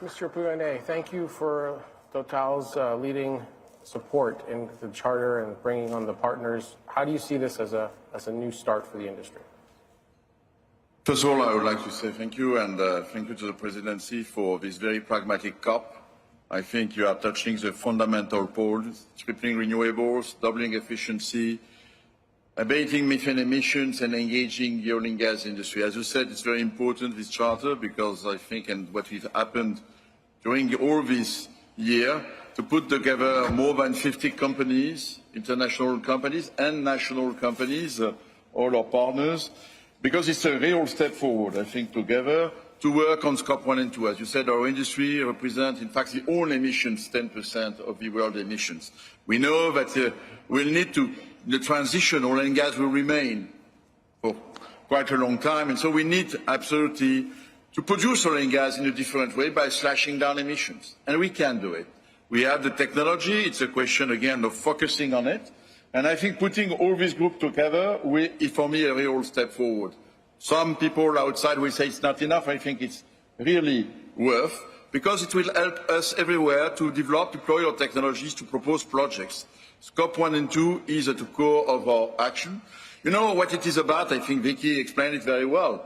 Speaker 1: Mr. Pouyanné, thank you for Total's leading support in the charter and bringing on the partners. How do you see this as a new start for the industry?
Speaker 12: First of all, I would like to say thank you and thank you to the presidency for this very pragmatic COP. I think you are touching the fundamental poles, tripling renewables, doubling efficiency, abating methane emissions and engaging the oil and gas industry. As you said, it's very important, this charter, because I think, and what has happened during all this year, to put together more than 50 companies, international companies and national companies, all our partners, because it's a real step forward, I think, together to work on Scope 1 and 2. As you said, our industry represents, in fact, the own emissions, 10% of the world emissions. We know that we'll need to, the transition, oil and gas will remain for quite a long time, and so we need absolutely to produce oil and gas in a different way by slashing down emissions. And we can do it. We have the technology. It's a question, again, of focusing on it. And I think putting all this group together is, for me, a real step forward. Some people outside will say it's not enough. I think it's really worth, because it will help us everywhere to develop, deploy our technologies, to propose projects. Scope 1 and 2 is at the core of our action. You know what it is about? I think Vicky explained it very well.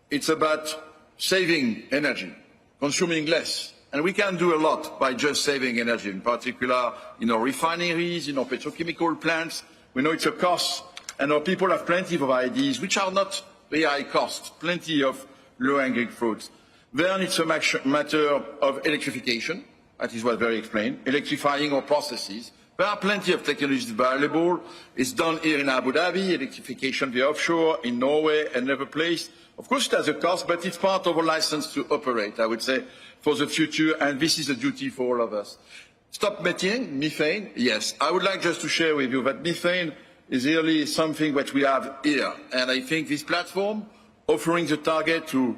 Speaker 12: It's about saving energy, consuming less, And we can do a lot by just saving energy, in particular in our refineries, in our petrochemical plants. We know it's a cost, and our people have plenty of ideas, which are not very high cost, plenty of low-hanging fruits. Then it's a matter of electrification. That is what very explained, electrifying our processes. There are plenty of technologies available. It's done here in Abu Dhabi, electrification of the offshore, in Norway, and other places. Of course, it has a cost, but it's part of a license to operate, I would say, for the future, and this is a duty for all of us. Stop methane, yes. I would like just to share with you that methane is really something that we have here. And I think this platform, offering the target to,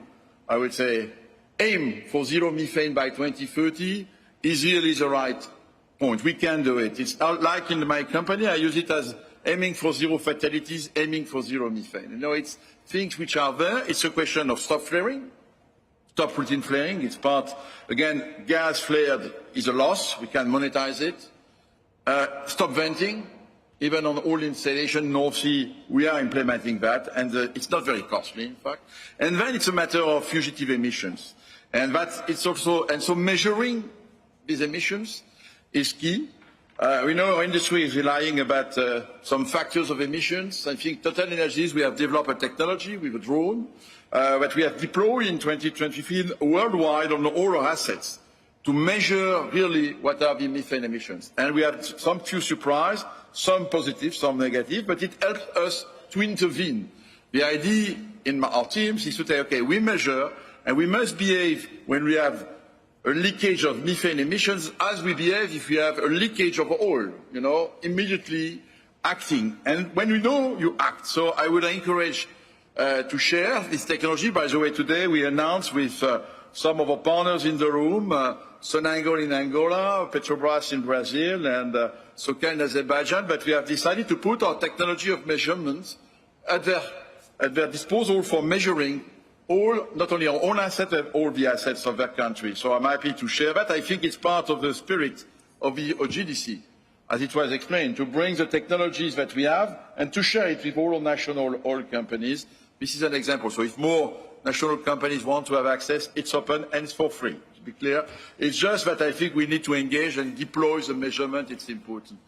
Speaker 12: I would say, aim for zero methane by 2030, is really the right point. We can do it. It's like in my company, I use it as aiming for zero fatalities, aiming for zero methane. You know, it's things which are there. It's a question of stop flaring, stop routine flaring. It's part, again, gas flared is a loss. We can monetize it. Stop venting. Even on all installation, North Sea, we are implementing that, and it's not very costly, in fact. And then it's a matter of fugitive emissions. And that it's also, and so measuring these emissions is key. We know our industry is relying about some factors of emissions. I think Total Energies, we have developed a technology with a drone that we have deployed in 2023 worldwide on all our assets to measure really what are the methane emissions. And we have some few surprises, some positive, some negative, but it helps us to intervene. The idea in our teams is to say, okay, we measure and we must behave when we have a leakage of methane emissions as we behave if we have a leakage of oil, you know, immediately acting. And when you know, you act. So I would encourage to share this technology. By the way, today we announced with some of our partners in the room, Sonangol in Angola, Petrobras in Brazil, and Socal in Azerbaijan, but we have decided to put our technology of measurements at their disposal for measuring all, not only our own assets, but all the assets of their country. So I'm happy to share that. I think it's part of the spirit of the OGDC, as it was explained, to bring the technologies that we have and to share it with all our national oil companies. This is an example. So if more national companies want to have access, it's open and it's for free, to be clear. It's just that I think we need to engage and deploy the measurement. It's important.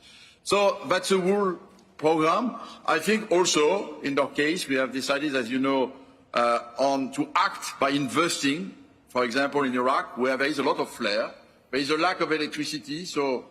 Speaker 12: So that's a whole program. I think also, in our case, we have decided, as you know, to act by investing, for example, in Iraq, where there is a lot of flare, there is a lack of electricity, so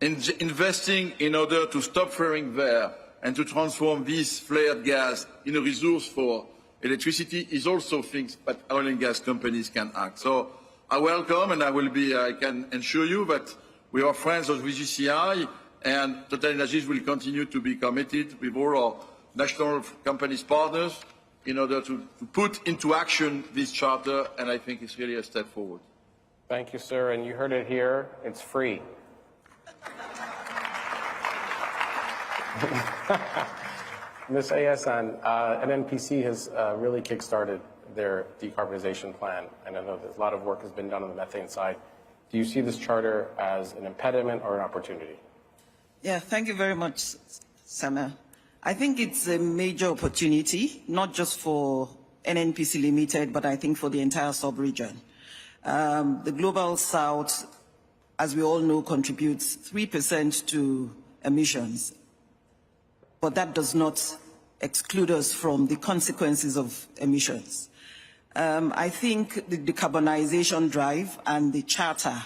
Speaker 12: investing in order to stop flaring there and to transform this flared gas in a resource for electricity is also things that oil and gas companies can act. So I welcome, and I can assure you that we are friends of VGCI, and Total Energies will continue to be committed with all our national companies partners in order to put into action this charter, and I think it's really a step forward.
Speaker 1: Thank you, sir. And you heard it here. It's free. Ms. Ayasan, NNPC has really kickstarted their decarbonization plan, and I know that a lot of work has been done on the methane side. Do you see this charter as an impediment or an opportunity?
Speaker 13: Yeah, thank you very much, Samuel. I think it's a major opportunity, not just for NNPC Limited, but I think for the entire sub-region. The Global South, as we all know, contributes 3% to emissions, but that does not exclude us from the consequences of emissions. I think the decarbonization drive and the charter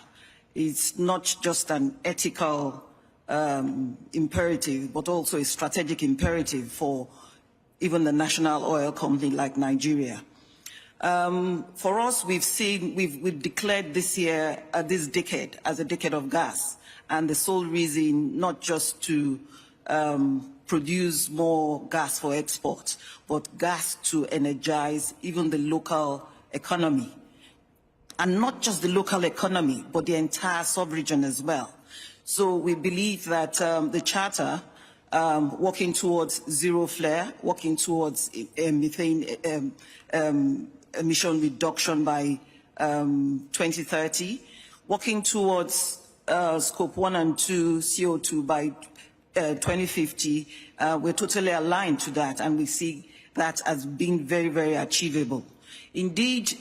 Speaker 13: is not just an ethical imperative, but also a strategic imperative for even the national oil company like Nigeria. For us, we've declared this year, this decade, as a decade of gas, and the sole reason not just to produce more gas for export, but gas to energize even the local economy. And not just the local economy, but the entire sub-region as well. So we believe that the Charter, working towards zero flare, working towards methane emission reduction by 2030, working towards Scope 1 and 2 CO2 by 2050, we're totally aligned to that, and we see that as being very, very achievable. Indeed,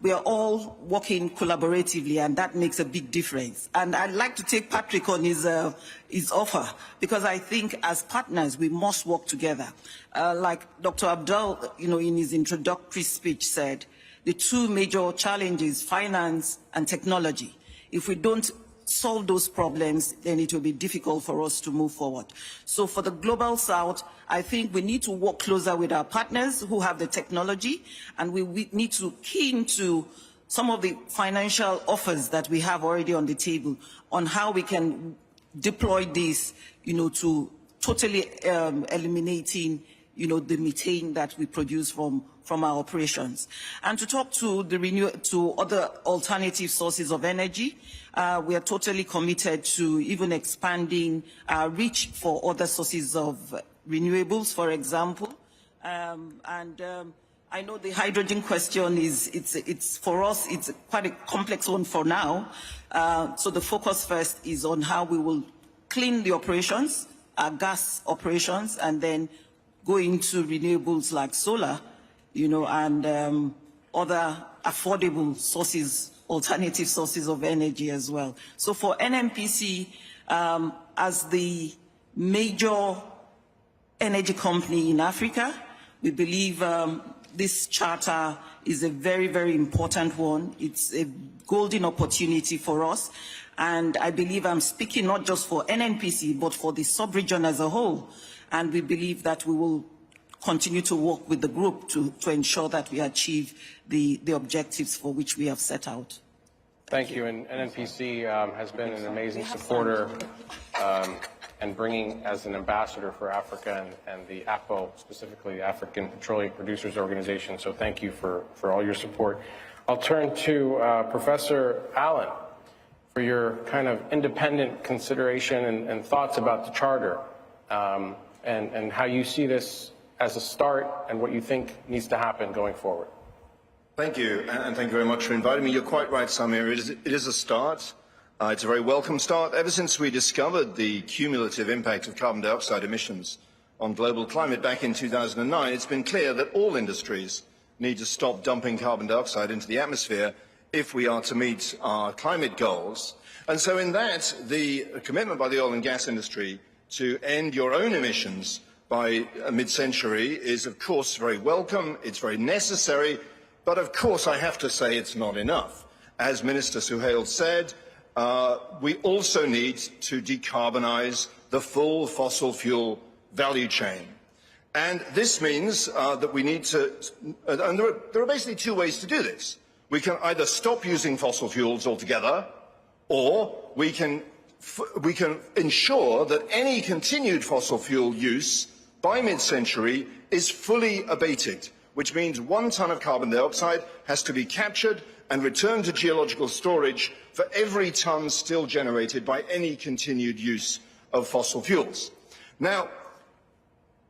Speaker 13: we are all working collaboratively, and that makes a big difference. And I'd like to take Patrick on his offer, because I think as partners, we must work together. Like Dr. Abdul, in his introductory speech said, the two major challenges, finance and technology. If we don't solve those problems, then it will be difficult for us to move forward. So for the Global South, I think we need to work closer with our partners who have the technology, and we need to key into some of the financial offers that we have already on the table on how we can deploy this, to totally eliminating, the methane that we produce from our operations. And to talk to to other alternative sources of energy, we are totally committed to even expanding our reach for other sources of renewables, for example. I know the hydrogen question it's for us, it's quite a complex one for now. So the focus first is on how we will clean the operations, our gas operations, and then go into renewables like solar, and other affordable sources, alternative sources of energy as well. So for NNPC, as the major energy company in Africa, we believe this charter is a very, very important one. It's a golden opportunity for us. And I believe I'm speaking not just for NNPC, but for the sub-region as a whole. And we believe that we will continue to work with the group to ensure that we achieve the objectives for which we have set out.
Speaker 1: Thank you. And NNPC has been an amazing supporter and bringing as an ambassador for Africa and the APO, specifically the African Petroleum Producers Organization. So thank you for all your support. I'll turn to Professor AlAin for your kind of independent consideration and thoughts about the charter and how you see this as a start and what you think needs to happen going forward.
Speaker 14: Thank you, and thank you very much for inviting me. You're quite right, Samir. It is a start. It's a very welcome start. Ever since we discovered the cumulative impact of carbon dioxide emissions on global climate back in 2009, it's been clear that all industries need to stop dumping carbon dioxide into the atmosphere if we are to meet our climate goals. And so in that, the commitment by the oil and gas industry to end your own emissions by mid-century is, of course, very welcome. It's very necessary. But, of course, I have to say it's not enough. As Minister Suhail said, we also need to decarbonise the full fossil fuel value chain. And this means that we need to, and there are basically two ways to do this. We can either stop using fossil fuels altogether, or we can ensure that any continued fossil fuel use by mid-century is fully abated, which means 1 ton of carbon dioxide has to be captured and returned to geological storage for every ton still generated by any continued use of fossil fuels. Now,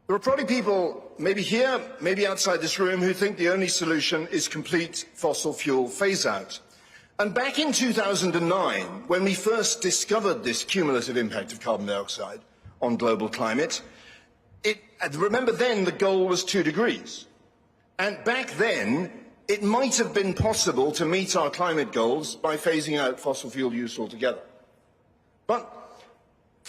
Speaker 14: there are probably people, maybe here, maybe outside this room, who think the only solution is complete fossil fuel phase-out. And back in 2009, when we first discovered this cumulative impact of carbon dioxide on global climate, remember then the goal was 2 degrees. And back then, it might have been possible to meet our climate goals by phasing out fossil fuel use altogether. But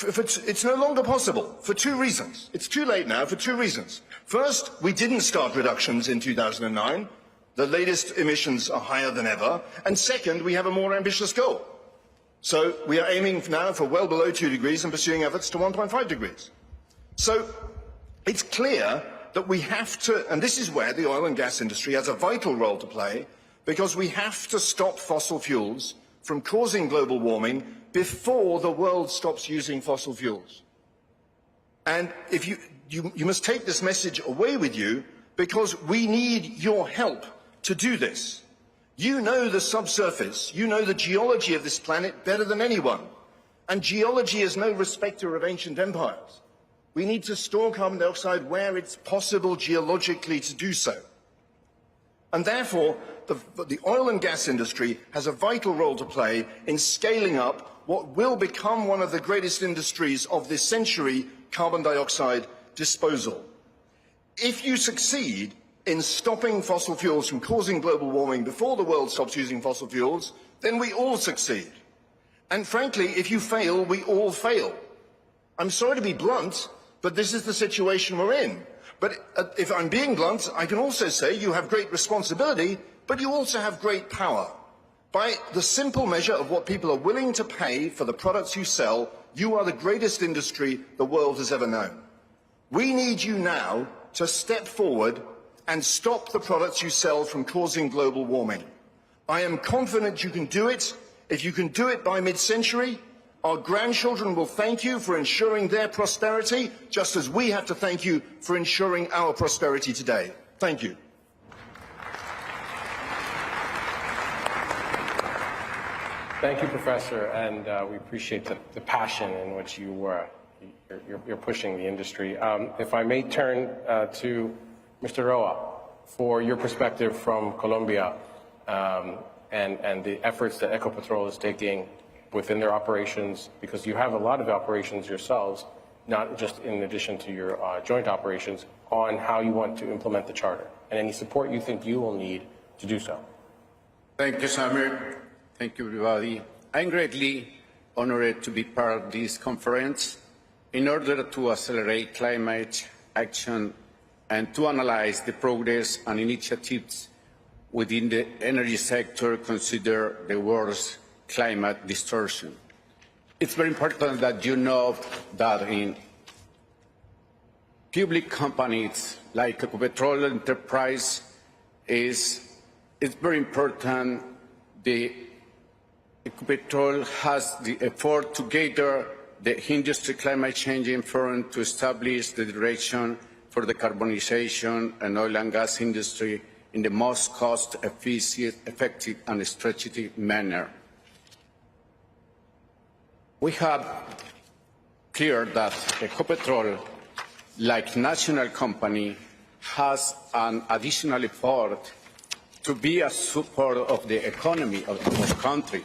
Speaker 14: it's no longer possible for 2 reasons. It's too late now for 2 reasons. First, we didn't start reductions in 2009. The latest emissions are higher than ever. And second, we have a more ambitious goal. So we are aiming now for well below 2 degrees and pursuing efforts to 1.5 degrees. So it's clear that we have to, and this is where the oil and gas industry has a vital role to play, because we have to stop fossil fuels from causing global warming before the world stops using fossil fuels. And if you must take this message away with you, because we need your help to do this. You know the subsurface, you know the geology of this planet better than anyone. And geology is no respecter of ancient empires. We need to store carbon dioxide where it's possible geologically to do so. And therefore, the oil and gas industry has a vital role to play in scaling up what will become one of the greatest industries of this century, carbon dioxide disposal. If you succeed in stopping fossil fuels from causing global warming before the world stops using fossil fuels, then we all succeed. And frankly, if you fail, we all fail. I'm sorry to be blunt, but this is the situation we're in. But if I'm being blunt, I can also say you have great responsibility, but you also have great power. By the simple measure of what people are willing to pay for the products you sell, you are the greatest industry the world has ever known. We need you now to step forward and stop the products you sell from causing global warming. I am confident you can do it. If you can do it by mid-century, our grandchildren will thank you for ensuring their prosperity, just as we have to thank you for ensuring our prosperity today. Thank you.
Speaker 1: Thank you, Professor, and we appreciate the passion in which you're pushing the industry. If I may turn to Mr. Roa for your perspective from Colombia and the efforts that Ecopetrol is taking within their operations, because you have a lot of operations yourselves, not just in addition to your joint operations, on how you want to implement the Charter, and any support you think you will need to do so.
Speaker 15: Thank you, Samir. Thank you, everybody. I'm greatly honored to be part of this conference in order to accelerate climate action and to analyze the progress and initiatives within the energy sector consider the world's climate distortion. It's very important that you know that in public companies like Ecopetrol Enterprise it's very important the Ecopetrol has the effort to gather the industry climate change forum to establish the direction for the decarbonization and oil and gas industry in the most cost-efficient, effective and strategic manner. We have clear that Ecopetrol, like national company, has an additional effort to be a support of the economy of the country.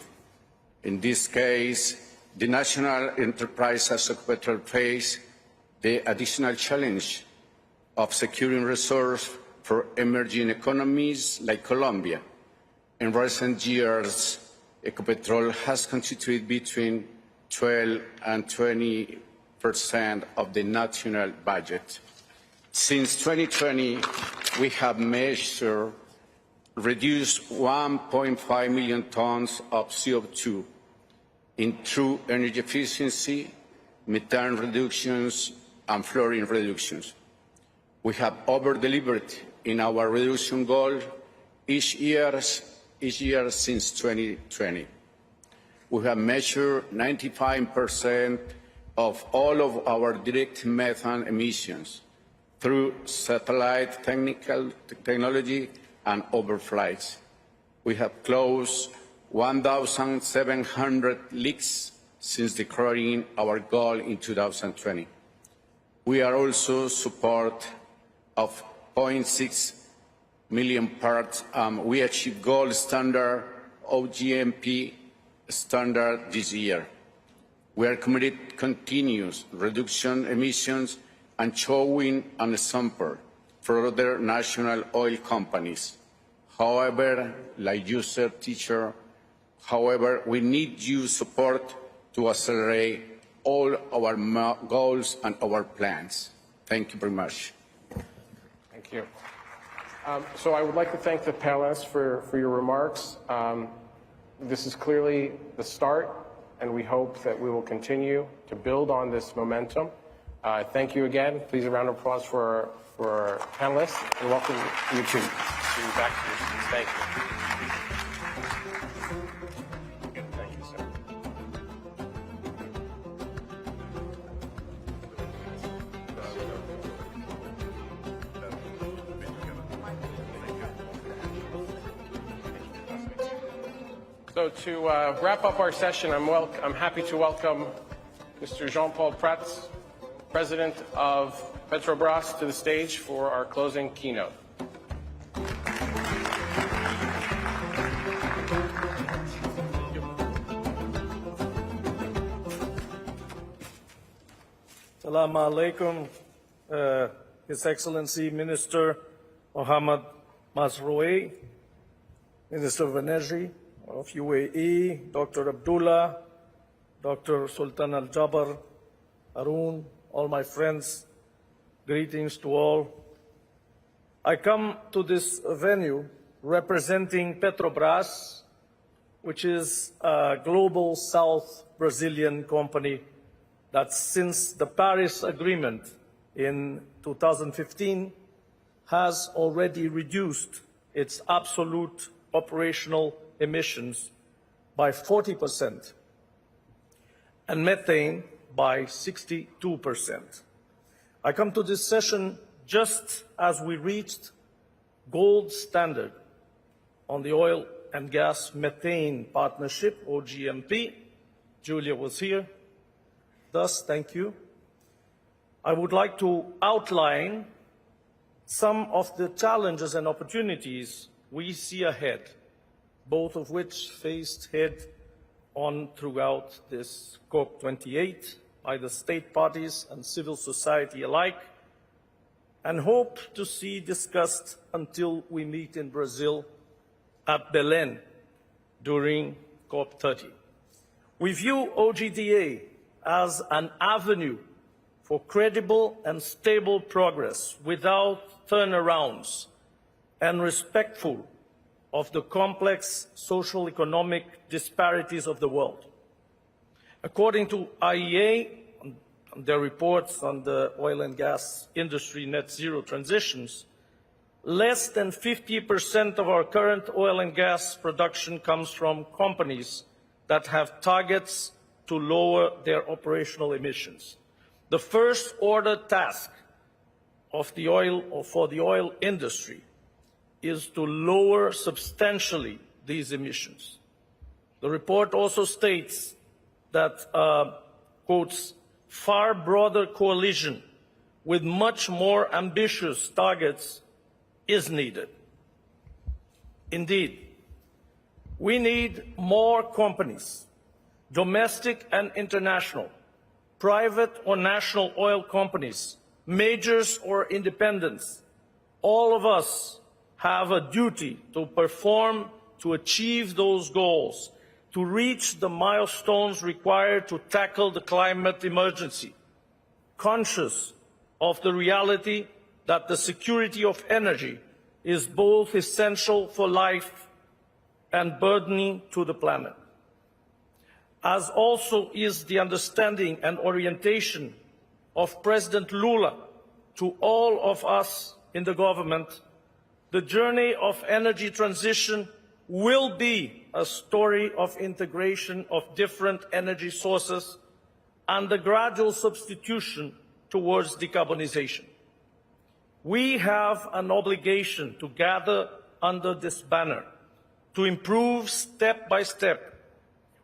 Speaker 15: In this case, the national enterprise as Ecopetrol face the additional challenge of securing resources for emerging economies like Colombia. In recent years, Ecopetrol has constituted between 12 and 20% of the national budget. Since 2020, we have reduced 1.5 million tons of CO2 in true energy efficiency, methane reductions, and fluorine reductions. We have over-delivered in our reduction goal each year since 2020. We have measured 95% of all of our direct methane emissions through satellite technology and overflights. We have closed 1,700 leaks since declaring our goal in 2020. We are also support of 0.6 million parts. We achieved gold standard OGMP standard this year. We are committed to continuous reduction emissions and showing an example for other national oil companies. However, like you said, teacher, we need your support to accelerate all our goals and our plans. Thank you very much.
Speaker 1: Thank you. So I would like to thank the panelists for your remarks. This is clearly the start, and we hope that we will continue to build on this momentum. Thank you again. Please a round of applause for our panelists, and welcome you too. Back to your seats. Thank you. So to wrap up our session, I'm happy to welcome Mr. Jean-Paul Prats, President of Petrobras, to the stage for our closing keynote.
Speaker 16: Assalamu alaikum, His Excellency Minister Mohammed Masroui, Minister of Energy of UAE, Dr. Abdullah, Dr. Sultan Al-Jaber, Arun, all my friends, greetings to all. I come to this venue representing Petrobras, which is a global South Brazilian company that since the Paris Agreement in 2015 has already reduced its absolute operational emissions by 40% and methane by 62%. I come to this session just as we reached gold standard on the oil and gas methane partnership, OGMP. Julia was here. Thus, thank you. I would like to outline some of the challenges and opportunities we see ahead, both of which faced head-on throughout this COP28 by the state parties and civil society alike, and hope to see discussed until we meet in Brazil at Belém during COP30. We view OGDA as an avenue for credible and stable progress without turnarounds and respectful of the complex social economic disparities of the world. According to IEA, their reports on the oil and gas industry net zero transitions, less than 50% of our current oil and gas production comes from companies that have targets to lower their operational emissions. The first order task of the oil or for the oil industry is to lower substantially these emissions. The report also states that, quotes, far broader coalition with much more ambitious targets is needed. Indeed, we need more companies, domestic and international, private or national oil companies, majors or independents. All of us have a duty to perform, to achieve those goals, to reach the milestones required to tackle the climate emergency, conscious of the reality that the security of energy is both essential for life and burdening to the planet. As also is the understanding and orientation of President Lula to all of us in the government, the journey of energy transition will be a story of integration of different energy sources and the gradual substitution towards decarbonization. We have an obligation to gather under this banner, to improve step by step,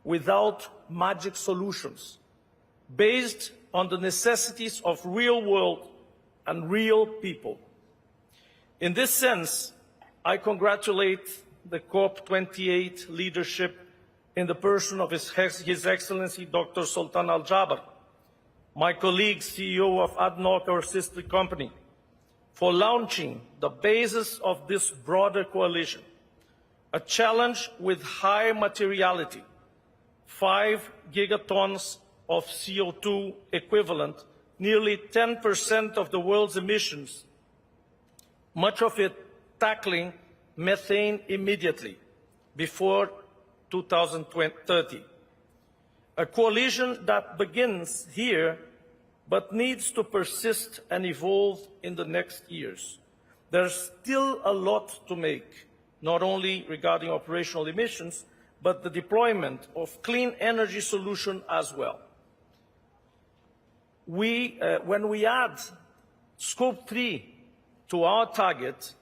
Speaker 16: without magic solutions, based on the necessities of real world and real people. In this sense, I congratulate the COP28 leadership in the person of His Excellency Dr. Sultan Al-Jaber, my colleague, CEO of ADNOC, our sister company, for launching the basis of this broader coalition, a challenge with high materiality, 5 gigatons of CO2 equivalent, nearly 10% of the world's emissions, much of it tackling methane immediately, before 2030. A coalition that begins here, but needs to persist and evolve in the next years. There's still a lot to make, not only regarding operational emissions, but the deployment of clean energy solution as well. When we add Scope 3 to our target,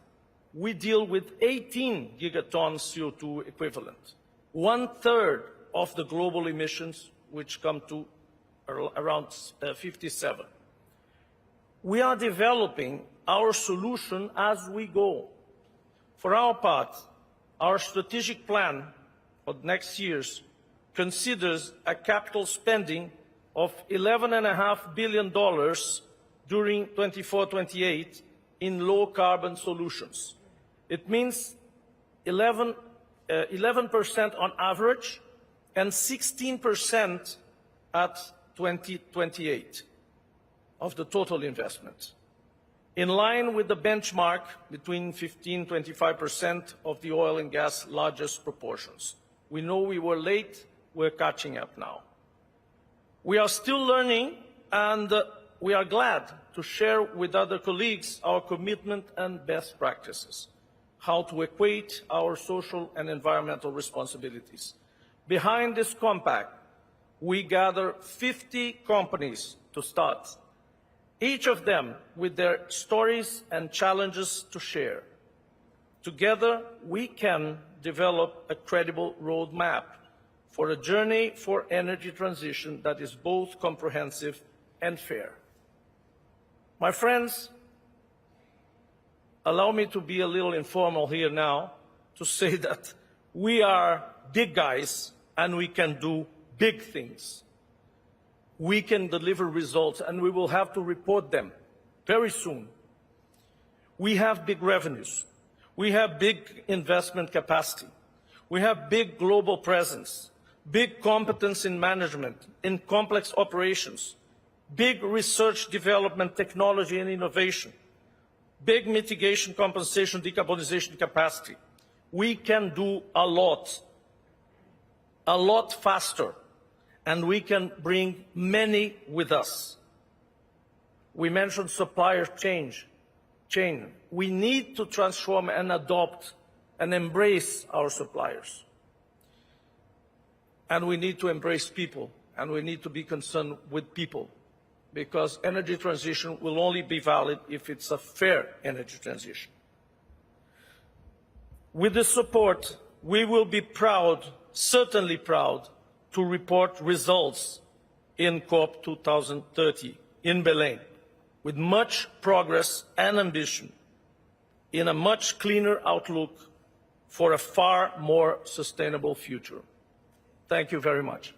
Speaker 16: we deal with 18 gigatons CO2 equivalent, 1/3 of the global emissions, which come to around 57. We are developing our solution as we go. For our part, our strategic plan for the next years considers a capital spending of $11.5 billion during 24-28 in low-carbon solutions. It means 11% on average and 16% at 2028 of the total investment, in line with the benchmark between 15–25% of the oil and gas largest proportions. We know we were late, we're catching up now. We are still learning, and we are glad to share with other colleagues our commitment and best practices, how to equate our social and environmental responsibilities. Behind this compact, we gather 50 companies to start, each of them with their stories and challenges to share. Together, we can develop a credible roadmap for a journey for energy transition that is both comprehensive and fair. My friends, allow me to be a little informal here now to say that we are big guys and we can do big things. We can deliver results, and we will have to report them very soon. We have big revenues. We have big investment capacity. We have big global presence, big competence in management, in complex operations, big research, development, technology and innovation, big mitigation, compensation, decarbonization capacity. We can do a lot faster, and we can bring many with us. We mentioned supplier chain. We need to transform and adopt and embrace our suppliers. And we need to embrace people, and we need to be concerned with people, because energy transition will only be valid if it's a fair energy transition. With this support, we will be proud, certainly proud, to report results in COP 2030 in Belém, with much progress and ambition in a much cleaner outlook for a far more sustainable future. Thank you very much.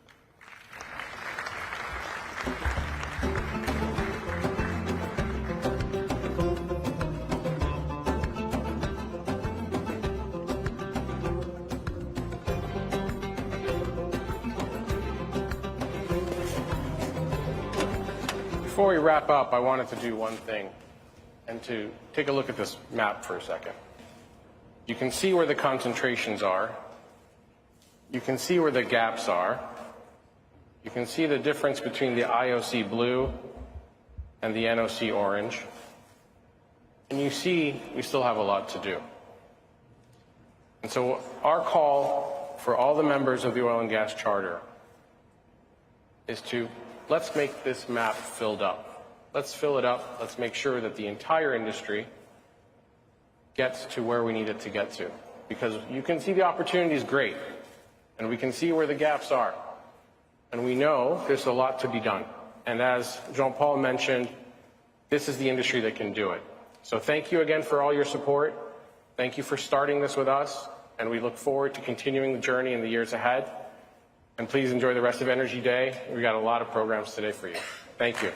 Speaker 1: Before we wrap up, I wanted to do one thing, and to take a look at this map for a second. You can see where the concentrations are. You can see where the gaps are. You can see the difference between the IOC blue and the NOC orange. And you see we still have a lot to do. And so our call for all the members of the Oil and Gas Charter is to let's make this map filled up. Let's fill it up. Let's make sure that the entire industry gets to where we need it to get to. Because you can see the opportunity is great, and we can see where the gaps are. And we know there's a lot to be done. And as Jean-Paul mentioned, this is the industry that can do it. So thank you again for all your support. Thank you for starting this with us, and we look forward to continuing the journey in the years ahead. And please enjoy the rest of Energy Day. We've got a lot of programs today for you. Thank you.